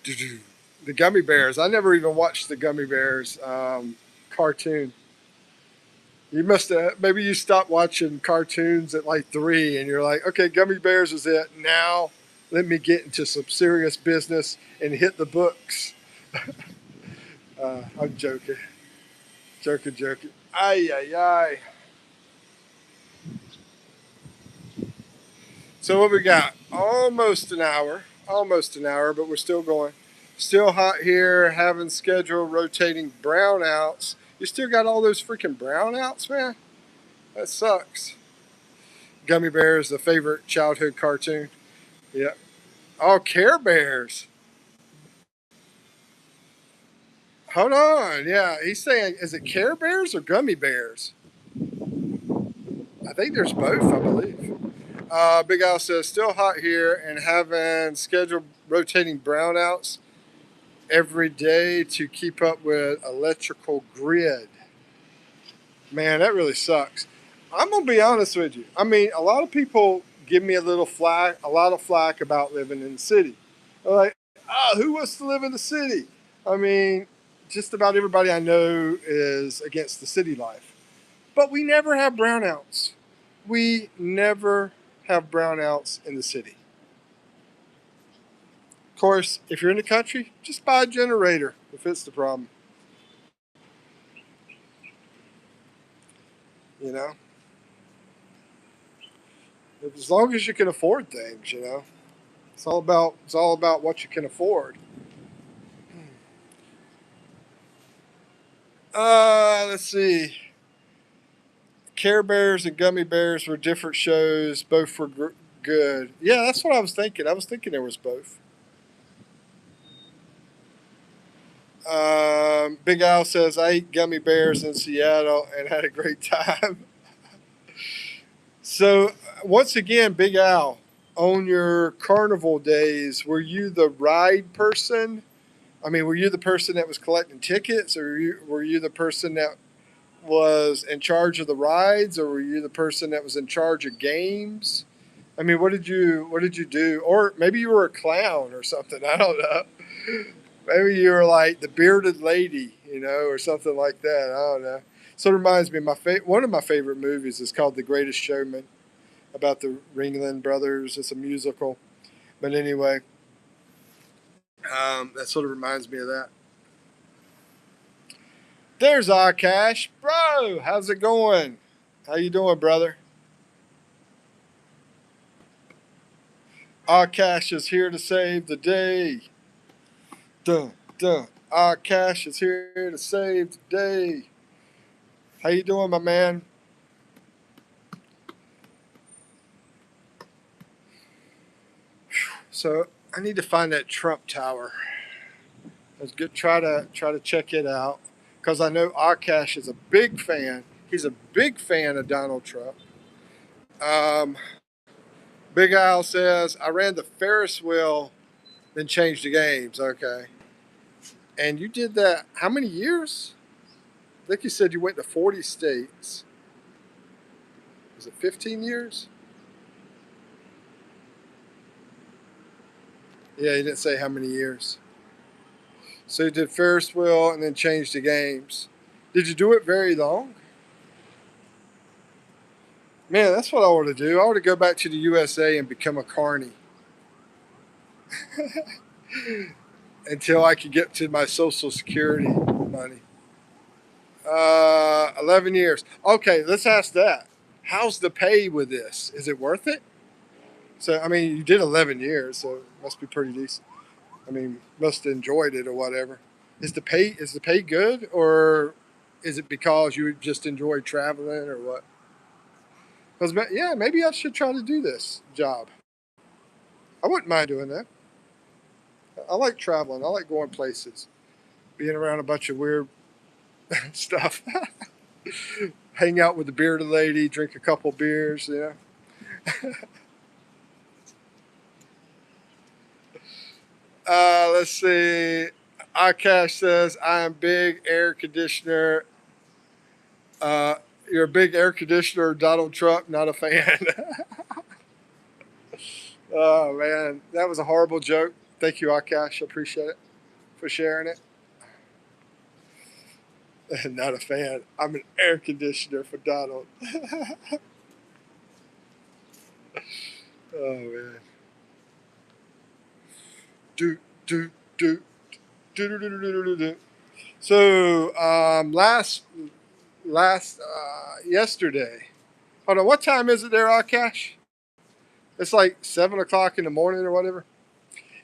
The Gummy Bears. I never even watched the Gummy Bears cartoon. You must have, maybe you stopped watching cartoons at like 3 and you're like, okay, Gummy Bears is it. Now let me get into some serious business and hit the books. I'm joking. Joking. Ay, ay, ay. So what we got? Almost an hour, but we're still going. Still hot here, having scheduled rotating brownouts. You still got all those freaking brownouts, man? That sucks. Gummy Bears, the favorite childhood cartoon. Yeah. Oh, Care Bears. Hold on. Yeah, he's saying, is it Care Bears or Gummy Bears? I think there's both, I believe. Big Al says, still hot here and having scheduled rotating brownouts every day to keep up with electrical grid. Man, that really sucks. I'm gonna be honest with you. I mean, a lot of people give me a lot of flack about living in the city. They're like, who wants to live in the city? I mean, just about everybody I know is against the city life. But we never have brownouts. We never have brownouts in the city. Of course, if you're in the country, just buy a generator if it's the problem. You know, as long as you can afford things, you know, it's all about what you can afford. Let's see. Care Bears and Gummy Bears were different shows, both good. Yeah, that's what I was thinking. I was thinking there was both. Big Al says I ate gummy bears in Seattle and had a great time. So once again, Big Al, on your carnival days, were you the ride person? I mean, were you the person that was collecting tickets, or were you the person that was in charge of the rides, or were you the person that was in charge of games? I mean, what did you do? Or maybe you were a clown or something. I don't know. Maybe you were like the bearded lady, or something like that. I don't know. So it reminds me, one of my favorite movies is called The Greatest Showman, about the Ringling Brothers. It's a musical, but anyway, that sort of reminds me of that. There's Akash, bro. How's it going? How you doing, brother? Akash is here to save the day. Dun dun. Akash is here to save the day. How you doing, my man? So I need to find that Trump Tower. Let's get try to check it out because I know Akash is a big fan. He's a big fan of Donald Trump. Um, Big Al says I ran the Ferris wheel, then changed the games. Okay, and you did that how many years? I think you said you went to 40 states. Was it 15 years? Yeah, you didn't say how many years. So you did Ferris wheel and then changed the games. Did you do it very long? Man, that's what I want to do. I want to go back to the USA and become a carny until I can get to my Social Security money. 11 years. Okay, let's ask that. How's the pay with this? Is it worth it? So, I mean, you did 11 years, so it must be pretty decent. I mean, must have enjoyed it or whatever. Is the pay good, or is it because you just enjoy traveling or what? Because yeah, maybe I should try to do this job. I wouldn't mind doing that. I like traveling. I like going places, being around a bunch of weird stuff. Hang out with the bearded lady, drink a couple beers. Let's see. Akash says I am big air conditioner. Uh, you're a big air conditioner, Donald Trump. Not a fan. Oh man, that was a horrible joke. Thank you, Akash. I appreciate it for sharing it. Not a fan. I'm an air conditioner for Donald. Oh man. Do do do do do do do do do do. So last yesterday. Hold on. What time is it there, Akash? It's like 7 o'clock in the morning or whatever.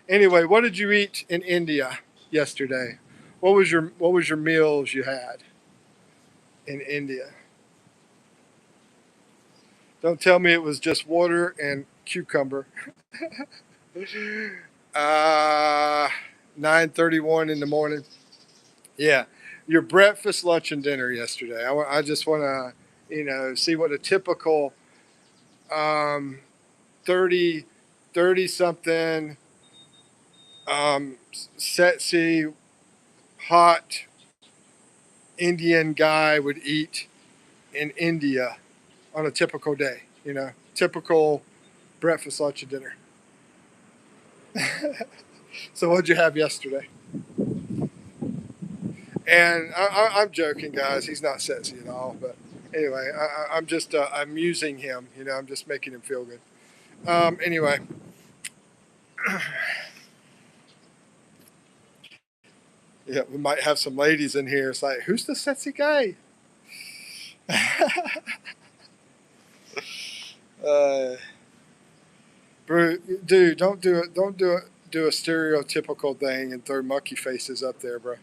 Anyway, what did you eat in India yesterday? What was your meals you had in India? Don't tell me it was just water and cucumber. 9:31 in the morning. Yeah, your breakfast, lunch, and dinner yesterday. I just want to, see what a typical um, 30, 30 something sexy, hot Indian guy would eat in India on a typical day. Typical breakfast, lunch, and dinner. So what'd you have yesterday? And I'm joking, guys. He's not sexy at all. But anyway, I'm just amusing him. I'm just making him feel good. Anyway, yeah, we might have some ladies in here. It's like, who's the sexy guy? uh, bro, dude, don't do it. Don't do it. Do a stereotypical thing and throw monkey faces up there, bro.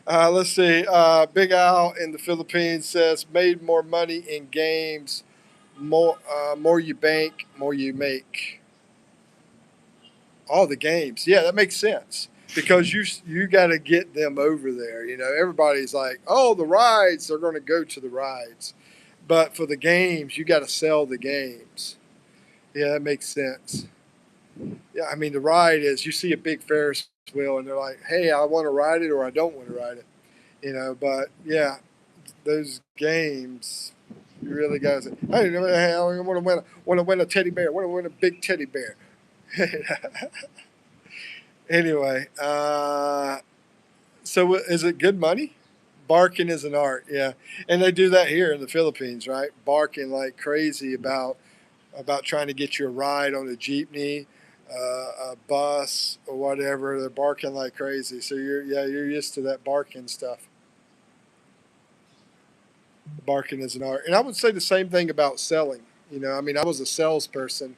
Let's see. Big Al in the Philippines says made more money in games more you bank, more you make. All the games, yeah, that makes sense because you got to get them over there. You know, everybody's like, oh, the rides, they're going to go to the rides, but for the games, you got to sell the games. Yeah, that makes sense. Yeah, I mean, the ride is you see a big Ferris wheel and they're like, hey, I want to ride it or I don't want to ride it. You know, but yeah, those games, you really got to say, hey, I want to win a teddy bear. Want to win a big teddy bear. Anyway, so is it good money? Barking is an art, yeah, and they do that here in the Philippines, right? Barking like crazy about trying to get you a ride on a jeepney, a bus or whatever. They're barking like crazy. So you're used to that barking stuff. Barking is an art, and I would say the same thing about selling. You know, I mean, I was a salesperson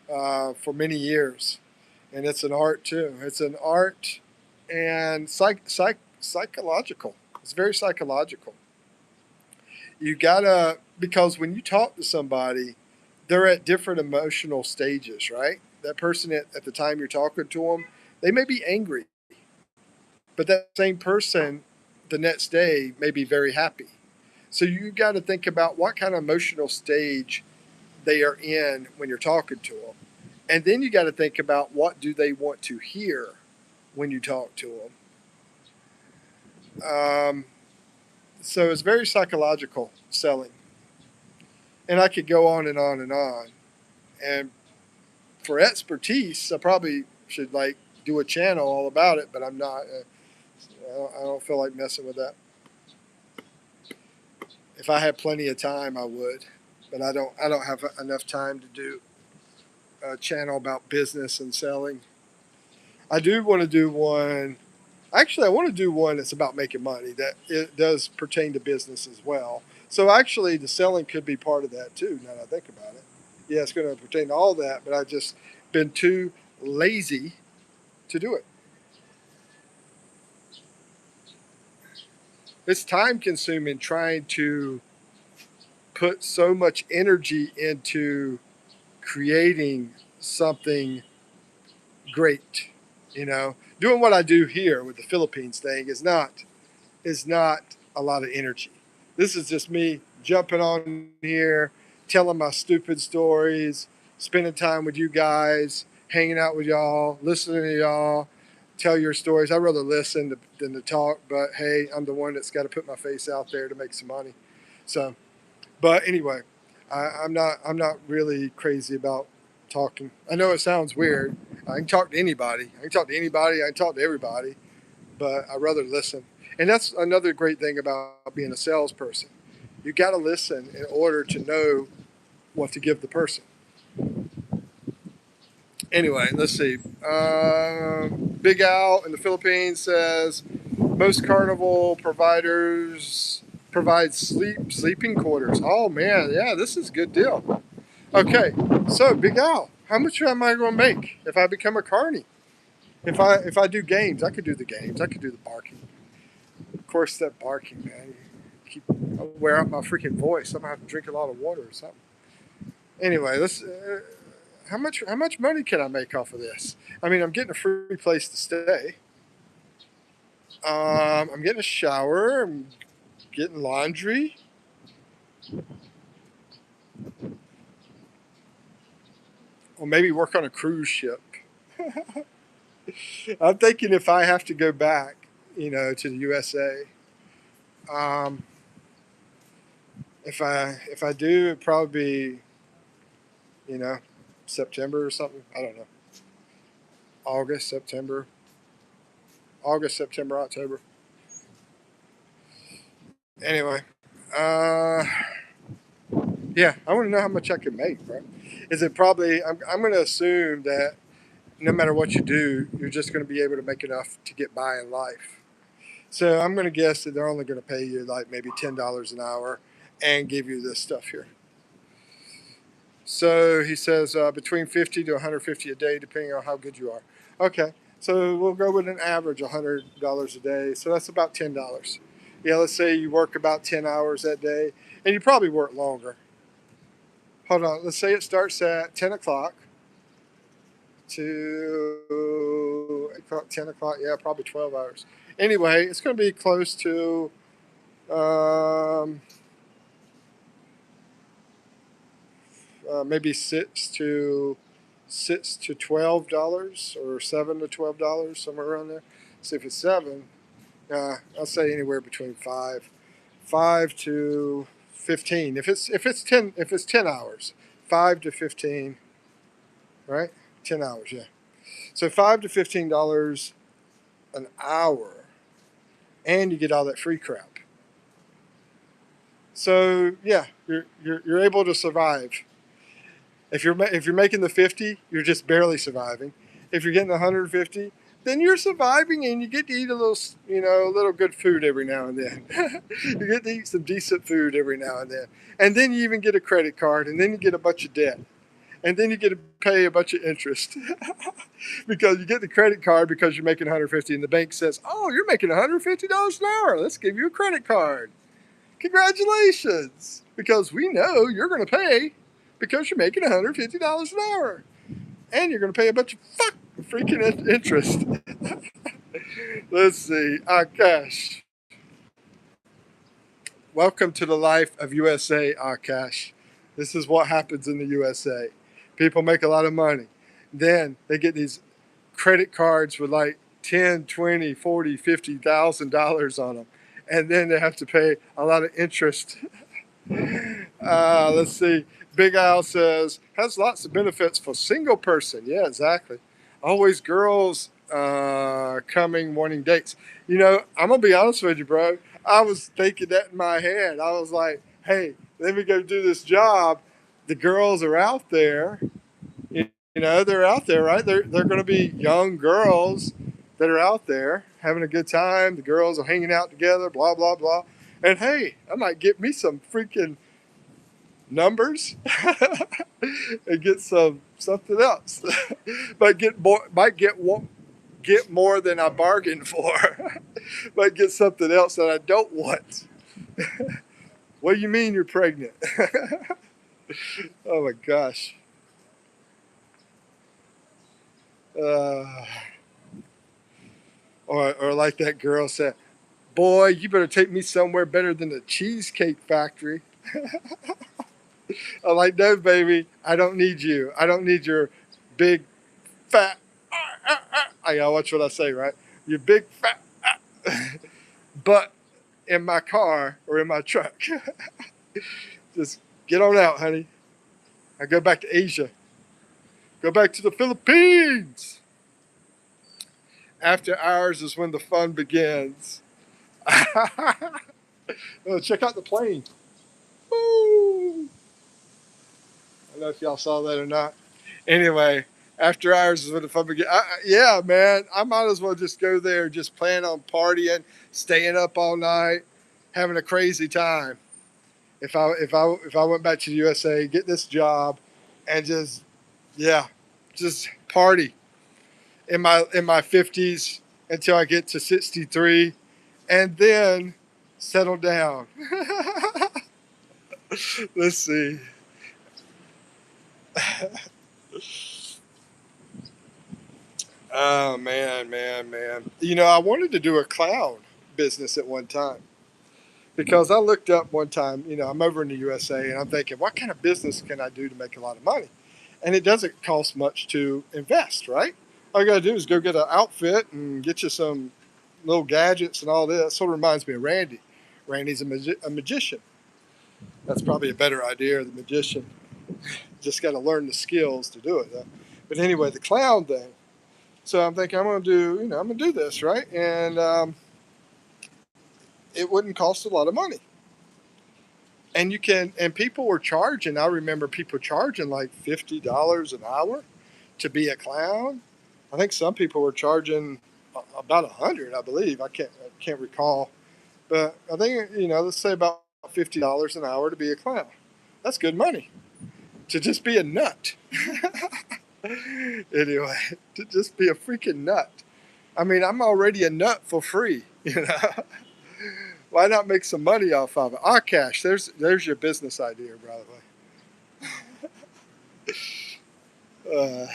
for many years, and it's an art too. It's an art and psychological. It's very psychological. You gotta because when you talk to somebody, they're at different emotional stages, right? That person at the time you're talking to them, they may be angry, but that same person the next day may be very happy. So you got to think about what kind of emotional stage they are in when you're talking to them. And then you got to think about what do they want to hear when you talk to them. So it's very psychological selling. And I could go on and on and on. And for expertise, I probably should like do a channel all about it, but I'm not. I don't feel like messing with that. If I had plenty of time, I would, but I don't. I don't have enough time to do a channel about business and selling. I do want to do one. Actually, I want to do one that's about making money. That it does pertain to business as well. So actually, the selling could be part of that too. Now that I think about it, yeah, it's going to pertain to all that. But I've just been too lazy to do it. It's time consuming trying to put so much energy into creating something great. You know, doing what I do here with the Philippines thing is not a lot of energy. This is just me jumping on here, telling my stupid stories, spending time with you guys, hanging out with y'all, listening to y'all tell your stories. I'd rather listen than to talk, but hey, I'm the one that's got to put my face out there to make some money. So, but anyway, I'm not really crazy about talking. I know it sounds weird. I can talk to anybody. I can talk to anybody. I can talk to everybody, but I'd rather listen. And that's another great thing about being a salesperson. You got to listen in order to know what to give the person. Anyway, let's see. Big Al in the Philippines says most carnival providers provide sleeping quarters. Oh man, yeah, this is a good deal. Okay, so Big Al, how much am I going to make if I become a carny? If I do games, I could do the games. I could do the barking. Of course, that barking, man. I'll wear out my freaking voice. I'm gonna have to drink a lot of water or something. Anyway, let's. How much money can I make off of this? I mean, I'm getting a free place to stay. I'm getting a shower. I'm getting laundry. Or maybe work on a cruise ship. I'm thinking if I have to go back, to the USA. Um, if I do, it'd probably be, you know, September or something. I don't know. August, September, August, September, October. Anyway, uh, yeah, I want to know how much I can make, bro. Is it probably? I'm going to assume that no matter what you do, you're just going to be able to make enough to get by in life. So I'm going to guess that they're only going to pay you like maybe $10 an hour and give you this stuff here. So he says between 50 to 150 a day, depending on how good you are. Okay, so we'll go with an average $100 a day. So that's about $10. Yeah, let's say you work about 10 hours that day, and you probably work longer. hold on. Let's say it starts at 10 o'clock to 8 o'clock, 10 o'clock. Yeah, probably 12 hours. Anyway, it's going to be close to um, maybe six to $12 or $7 to $12, somewhere around there. So if it's seven, I'll say anywhere between five to 15. If it's 10 hours, 5 to 15, right? 10 hours, yeah. So $5 to $15 an hour, and you get all that free crap. So yeah, you're able to survive. If you're making the 50, you're just barely surviving. If you're getting the 150, then you're surviving, and you get to eat a little good food every now and then. You get to eat some decent food every now and then, and then you even get a credit card, and then you get a bunch of debt, and then you get to pay a bunch of interest because you get the credit card because you're making 150, and the bank says, "Oh, you're making $150 an hour. Let's give you a credit card. Congratulations, because we know you're going to pay because you're making $150 an hour, and you're going to pay a bunch of freaking interest." Let's see. Akash. Welcome to the life of USA, Akash. This is what happens in the USA. People make a lot of money. Then they get these credit cards with like 10, 20, 40, $50,000 on them. And then they have to pay a lot of interest. Let's see. Big Al says, has lots of benefits for single person. Yeah, exactly. Always girls coming wanting dates. I'm going to be honest with you, bro. I was thinking that in my head. I was like, hey, let me go do this job. The girls are out there. They're out there, right? They're going to be young girls that are out there having a good time. The girls are hanging out together, blah, blah, blah. And hey, I might get me some freaking numbers and get something else. But get more than I bargained for. Might get something else that I don't want. What do you mean you're pregnant? Oh my gosh. Or like that girl said, boy, you better take me somewhere better than the Cheesecake Factory. I'm like, no, baby, I don't need you. I don't need your big, fat, I gotta watch what I say, right? Your big, fat, butt in my car or in my truck. Just get on out, honey. I go back to Asia. Go back to the Philippines. After hours is when the fun begins. Oh, check out the plane. Woo! I don't know if y'all saw that or not. Anyway, after hours is when the fun begins. Yeah, man, I might as well just go there, just plan on partying, staying up all night, having a crazy time. If I went back to the USA, get this job, and just party in my 50s until I get to 63, and then settle down. Let's see. Oh man, man, man. I wanted to do a clown business at one time because I looked up one time. I'm over in the USA and I'm thinking, what kind of business can I do to make a lot of money? And it doesn't cost much to invest, right? All you got to do is go get an outfit and get you some little gadgets and all this. Sort of reminds me of Randy. Randy's a magician. That's probably a better idea, the magician. Just got to learn the skills to do it. But anyway, the clown thing. So I'm thinking I'm going to do this, right? And it wouldn't cost a lot of money. And people were charging. I remember people charging like $50 an hour to be a clown. I think some people were charging about 100, I believe. I can't recall, but I think let's say about $50 an hour to be a clown. That's good money to just be a nut. Anyway, to just be a freaking nut. I mean, I'm already a nut for free. Why not make some money off of it? Akash, there's your business idea, by the way. Uh,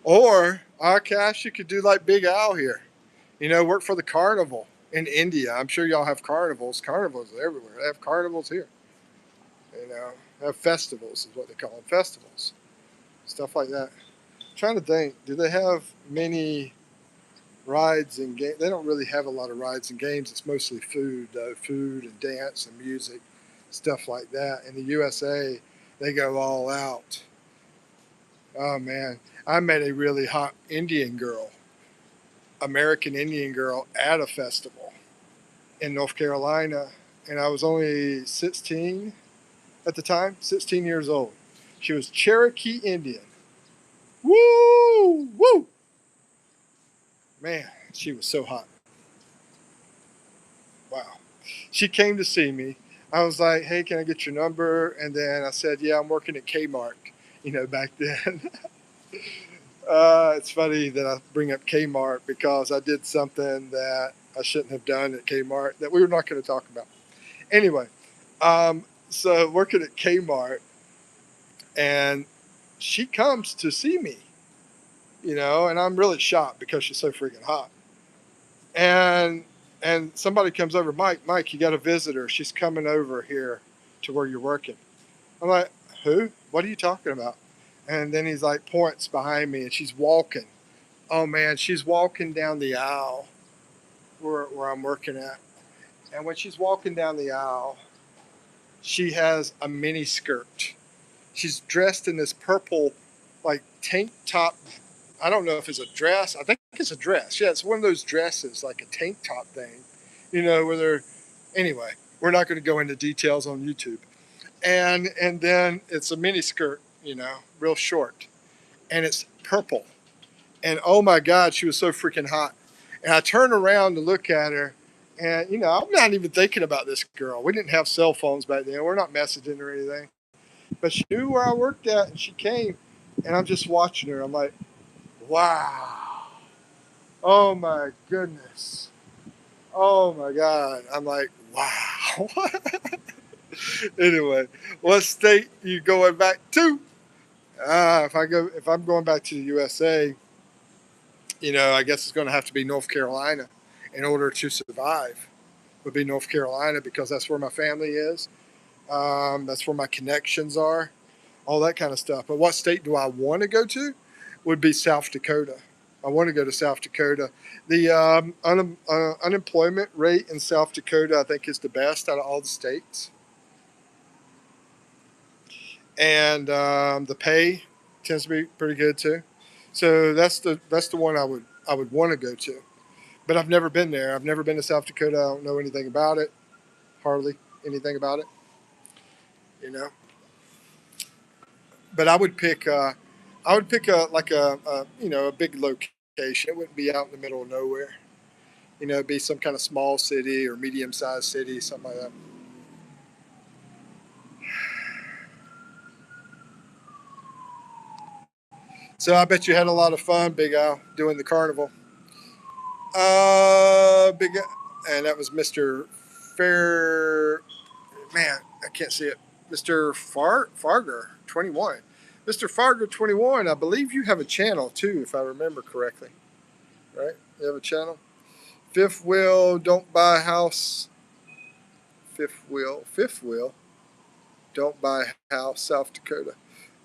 or Akash, you could do like Big Al here. Work for the carnival in India. I'm sure y'all have carnivals. Carnivals are everywhere. They have carnivals here. They have festivals is what they call them. Festivals, stuff like that. I'm trying to think, do they have many rides and games? They don't really have a lot of rides and games. It's mostly food, though. Food and dance and music, stuff like that. In the USA, they go all out. Oh man, I met a really hot Indian girl, American Indian girl, at a festival in North Carolina, and I was only 16 at the time, 16 years old. She was Cherokee Indian. Woo! Woo! Man, she was so hot. Wow. She came to see me. I was like, hey, can I get your number? And then I said, yeah, I'm working at Kmart, back then. It's funny that I bring up Kmart because I did something that I shouldn't have done at Kmart that we were not going to talk about. Anyway, so working at Kmart, and she comes to see me, and I'm really shocked because she's so freaking hot. And somebody comes over, Mike, you got a visitor. She's coming over here to where you're working. I'm like, who? What are you talking about? And then he's like points behind me, and she's walking. Oh man, she's walking down the aisle where I'm working at. And when she's walking down the aisle, she has a mini skirt. She's dressed in this purple, like tank top. I don't know if it's a dress. I think it's a dress. Yeah, it's one of those dresses, like a tank top thing, where they're. Anyway, we're not going to go into details on YouTube. And then it's a mini skirt, real short, and it's purple. And oh my God, she was so freaking hot. And I turned around to look at her, and I'm not even thinking about this girl. We didn't have cell phones back then. We're not messaging or anything. But she knew where I worked at, and she came, and I'm just watching her. I'm like, wow. Oh my goodness. Oh my God. I'm like, wow. Anyway, what state you going back to? If I'm going back to the USA, I guess it's going to have to be North Carolina in order to survive. Would be North Carolina because that's where my family is. That's where my connections are, all that kind of stuff. But what state do I want to go to? Would be South Dakota. I want to go to South Dakota. The unemployment rate in South Dakota, I think, is the best out of all the states, and the pay tends to be pretty good too. So that's the one I would want to go to. But I've never been there. I've never been to South Dakota. I don't know anything about it. Hardly anything about it. You know. But I would pick a big location. It wouldn't be out in the middle of nowhere. It'd be some kind of small city or medium sized city, something like that. So I bet you had a lot of fun, Big Al, doing the carnival. Big Al, and that was Mr. Fair. Man, I can't see it. Mr. Farger, 21. Mr. Farger, 21. I believe you have a channel too, if I remember correctly. Right? You have a channel. Fifth wheel, don't buy a house. Fifth wheel, don't buy a house, South Dakota.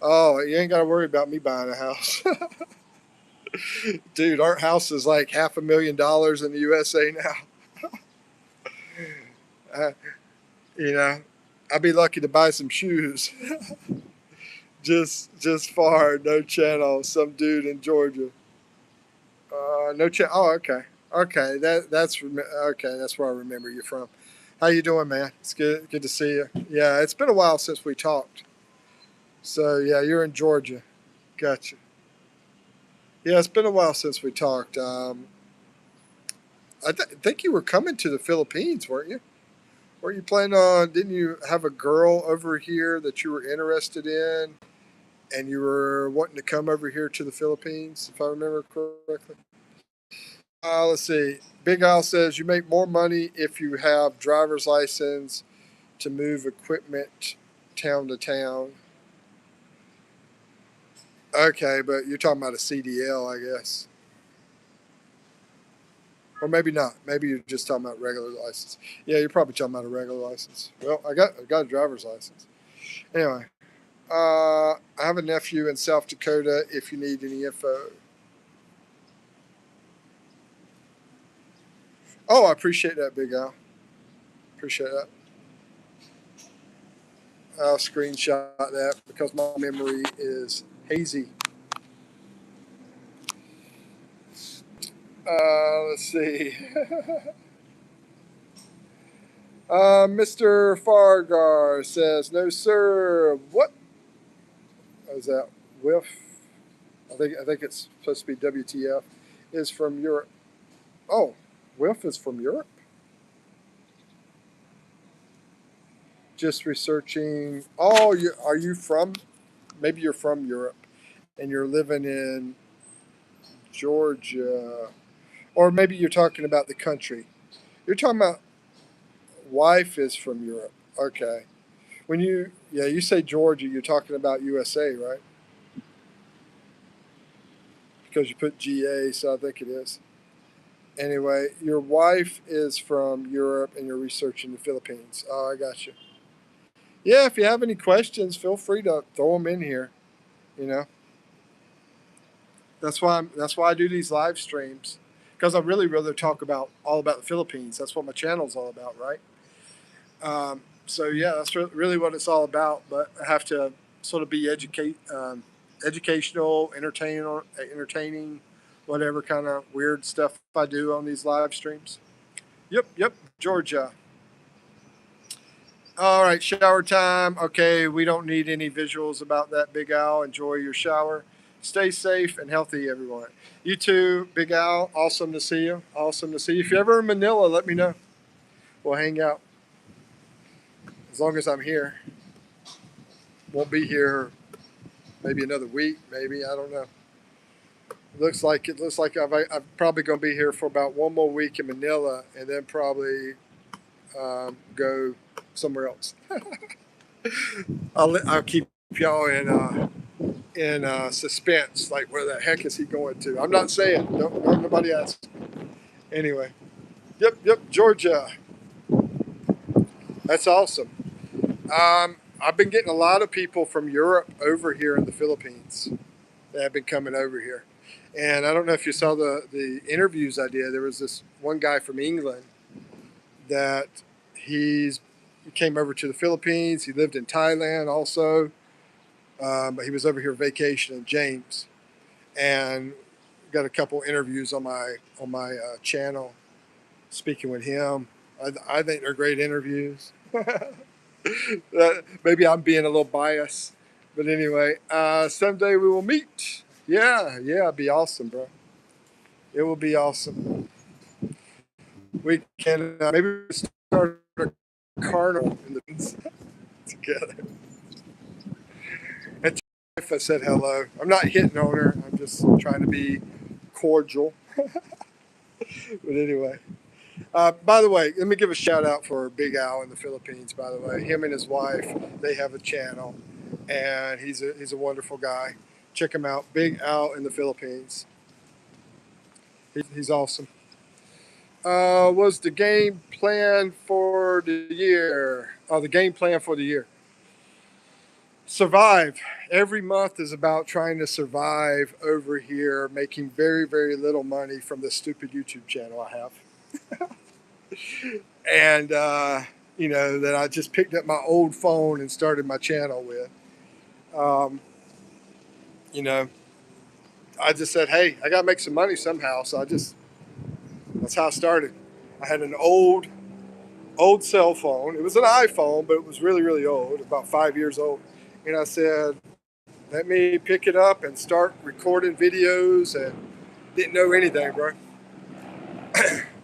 Oh, you ain't got to worry about me buying a house. Dude, our house is like $500,000 in the USA now. uh, you know, I'd be lucky to buy some shoes. just far, no channel, some dude in Georgia. No channel. Oh, okay. Okay, okay. That's where I remember you from. How you doing, man? It's good to see you. Yeah, it's been a while since we talked. So yeah, you're in Georgia. Gotcha. Yeah, it's been a while since we talked. I think you were coming to the Philippines, weren't you? Were you planning on? Didn't you have a girl over here that you were interested in, and you were wanting to come over here to the Philippines, if I remember correctly? Let's see. Big Al says you make more money if you have driver's license to move equipment town to town. Okay, but you're talking about a CDL, I guess. Or maybe not. Maybe you're just talking about regular license. Yeah, you're probably talking about a regular license. Well, I got a driver's license. Anyway, I have a nephew in South Dakota if you need any info. Oh, I appreciate that, Big Al. Appreciate that. I'll screenshot that because my memory is hazy. Let's see. Mr. Fargar says, "No, sir. What is that? Whiff? I think it's supposed to be WTF. Is from Europe. Oh, Whiff is from Europe. Just researching. Oh, are you from? Maybe you're from Europe, and you're living in Georgia, or maybe you're talking about the country. You're talking about wife is from Europe. Okay. When you say Georgia, you're talking about USA, right? Because you put GA, so I think it is. Anyway, your wife is from Europe and you're researching the Philippines. Oh, I got you. Yeah, if you have any questions, feel free to throw them in here. You know, that's why I do these live streams because I really rather talk about all about the Philippines. That's what my channel's all about, right? So yeah, that's really what it's all about. But I have to sort of be educational, entertaining, whatever kind of weird stuff I do on these live streams. Yep, Georgia. All right, shower time. Okay, we don't need any visuals about that, Big Al. Enjoy your shower. Stay safe and healthy, everyone. You too, Big Al. Awesome to see you. Awesome to see you. If you're ever in Manila, let me know. We'll hang out. As long as I'm here. Won't be here maybe another week, maybe. I don't know. It looks like I'm probably going to be here for about one more week in Manila and then probably go somewhere else. I'll keep y'all in suspense. Like, where the heck is he going to? I'm not saying. Don't nobody ask. Anyway, yep, Georgia. That's awesome. I've been getting a lot of people from Europe over here in the Philippines that have been coming over here. And I don't know if you saw the interviews I did. There was this one guy from England that he came over to the Philippines. He lived in Thailand also. But he was over here vacationing, James, and got a couple interviews on my channel, speaking with him. I think they're great interviews. Maybe I'm being a little biased, but anyway, someday we will meet. Yeah, it'd be awesome, bro. It will be awesome. We can maybe start a carnival in the together. And if I said hello, I'm not hitting on her. I'm just trying to be cordial. But anyway, by the way, let me give a shout out for Big Al in the Philippines. By the way, him and his wife, they have a channel, and he's a wonderful guy. Check him out, Big Al in the Philippines. He's awesome. Was the game plan for the year? The game plan for the year. Survive. Every month is about trying to survive over here, making very, very little money from the stupid YouTube channel I have. And, that I just picked up my old phone and started my channel with. Um, you know, I just said, hey, I got to make some money somehow. So that's how I started. I had an old cell phone. It was an iPhone, but it was really, really old, about 5 years old. And I said, let me pick it up and start recording videos, and didn't know anything, bro.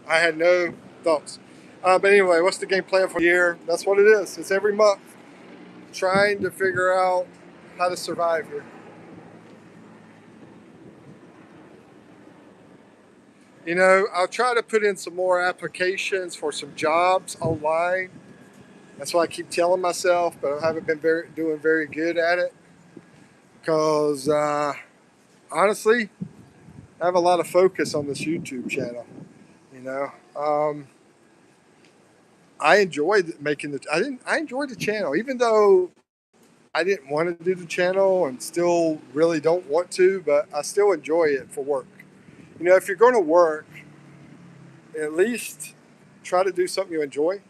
I had no thoughts. But anyway, what's the game plan for the year? That's what it is. It's every month trying to figure out how to survive here. I'll try to put in some more applications for some jobs online. That's what I keep telling myself, but I haven't been doing very good at it because honestly, I have a lot of focus on this YouTube channel. You know, I enjoyed making the. I enjoyed the channel, even though I didn't want to do the channel and still really don't want to, but I still enjoy it for work. You know, if you're going to work, at least try to do something you enjoy.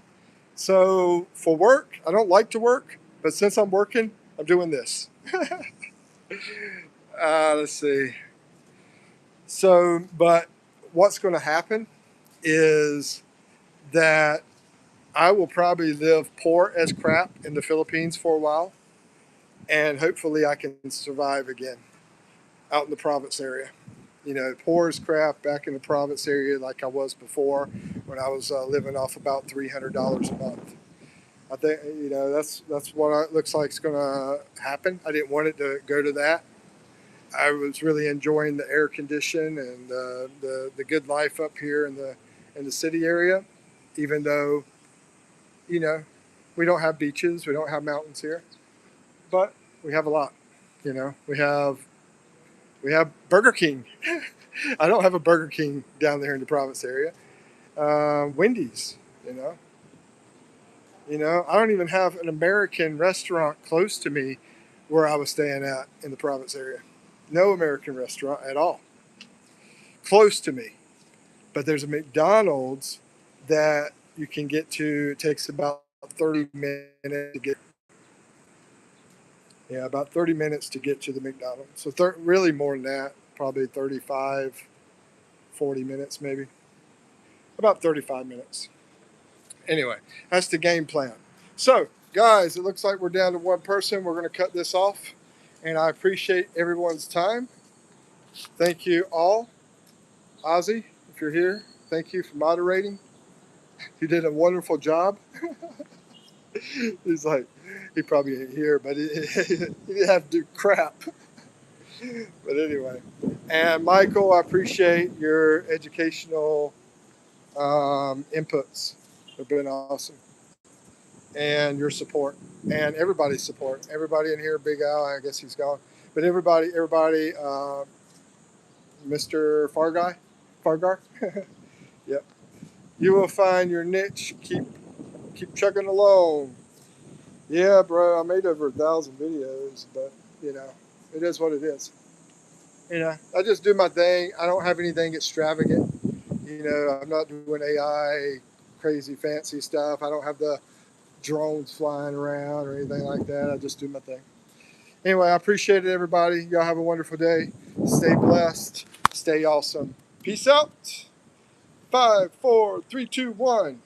So for work, I don't like to work, but since I'm working, I'm doing this. Let's see. So, but what's going to happen is that I will probably live poor as crap in the Philippines for a while, and hopefully I can survive again out in the province area. You know, poor as crap back in the province area like I was before when I was living off about $300 a month. I think, you know, that's what it looks like is going to happen. I didn't want it to go to that. I was really enjoying the air condition and the good life up here in the city area, even though, you know, we don't have beaches, we don't have mountains here, but we have a lot. You know, we have Burger King. I don't have a Burger King down there in the province area. Wendy's, you know. You know, I don't even have an American restaurant close to me where I was staying at in the province area. No American restaurant at all close to me. But there's a McDonald's that you can get to. It takes about 30 minutes to get. Yeah, about 30 minutes to get to the McDonald's. So really more than that, probably 35, 40 minutes maybe. About 35 minutes. Anyway, that's the game plan. So, guys, it looks like we're down to one person. We're going to cut this off. And I appreciate everyone's time. Thank you all. Ozzy, if you're here, thank you for moderating. You did a wonderful job. He's like, he probably ain't here, but he didn't have to do crap. But anyway. And Michael, I appreciate your educational inputs. They've been awesome. And your support. And everybody's support. Everybody in here, Big Al, I guess he's gone. But everybody, Mr. Fargar. Yep. You will find your niche. Keep chugging along. Yeah, bro. I made over 1,000 videos, but you know, it is what it is. You know, I just do my thing. I don't have anything extravagant. You know, I'm not doing AI crazy fancy stuff. I don't have the drones flying around or anything like that. I just do my thing. Anyway, I appreciate it, everybody. Y'all have a wonderful day. Stay blessed. Stay awesome. Peace out. 5, 4, 3, 2, 1.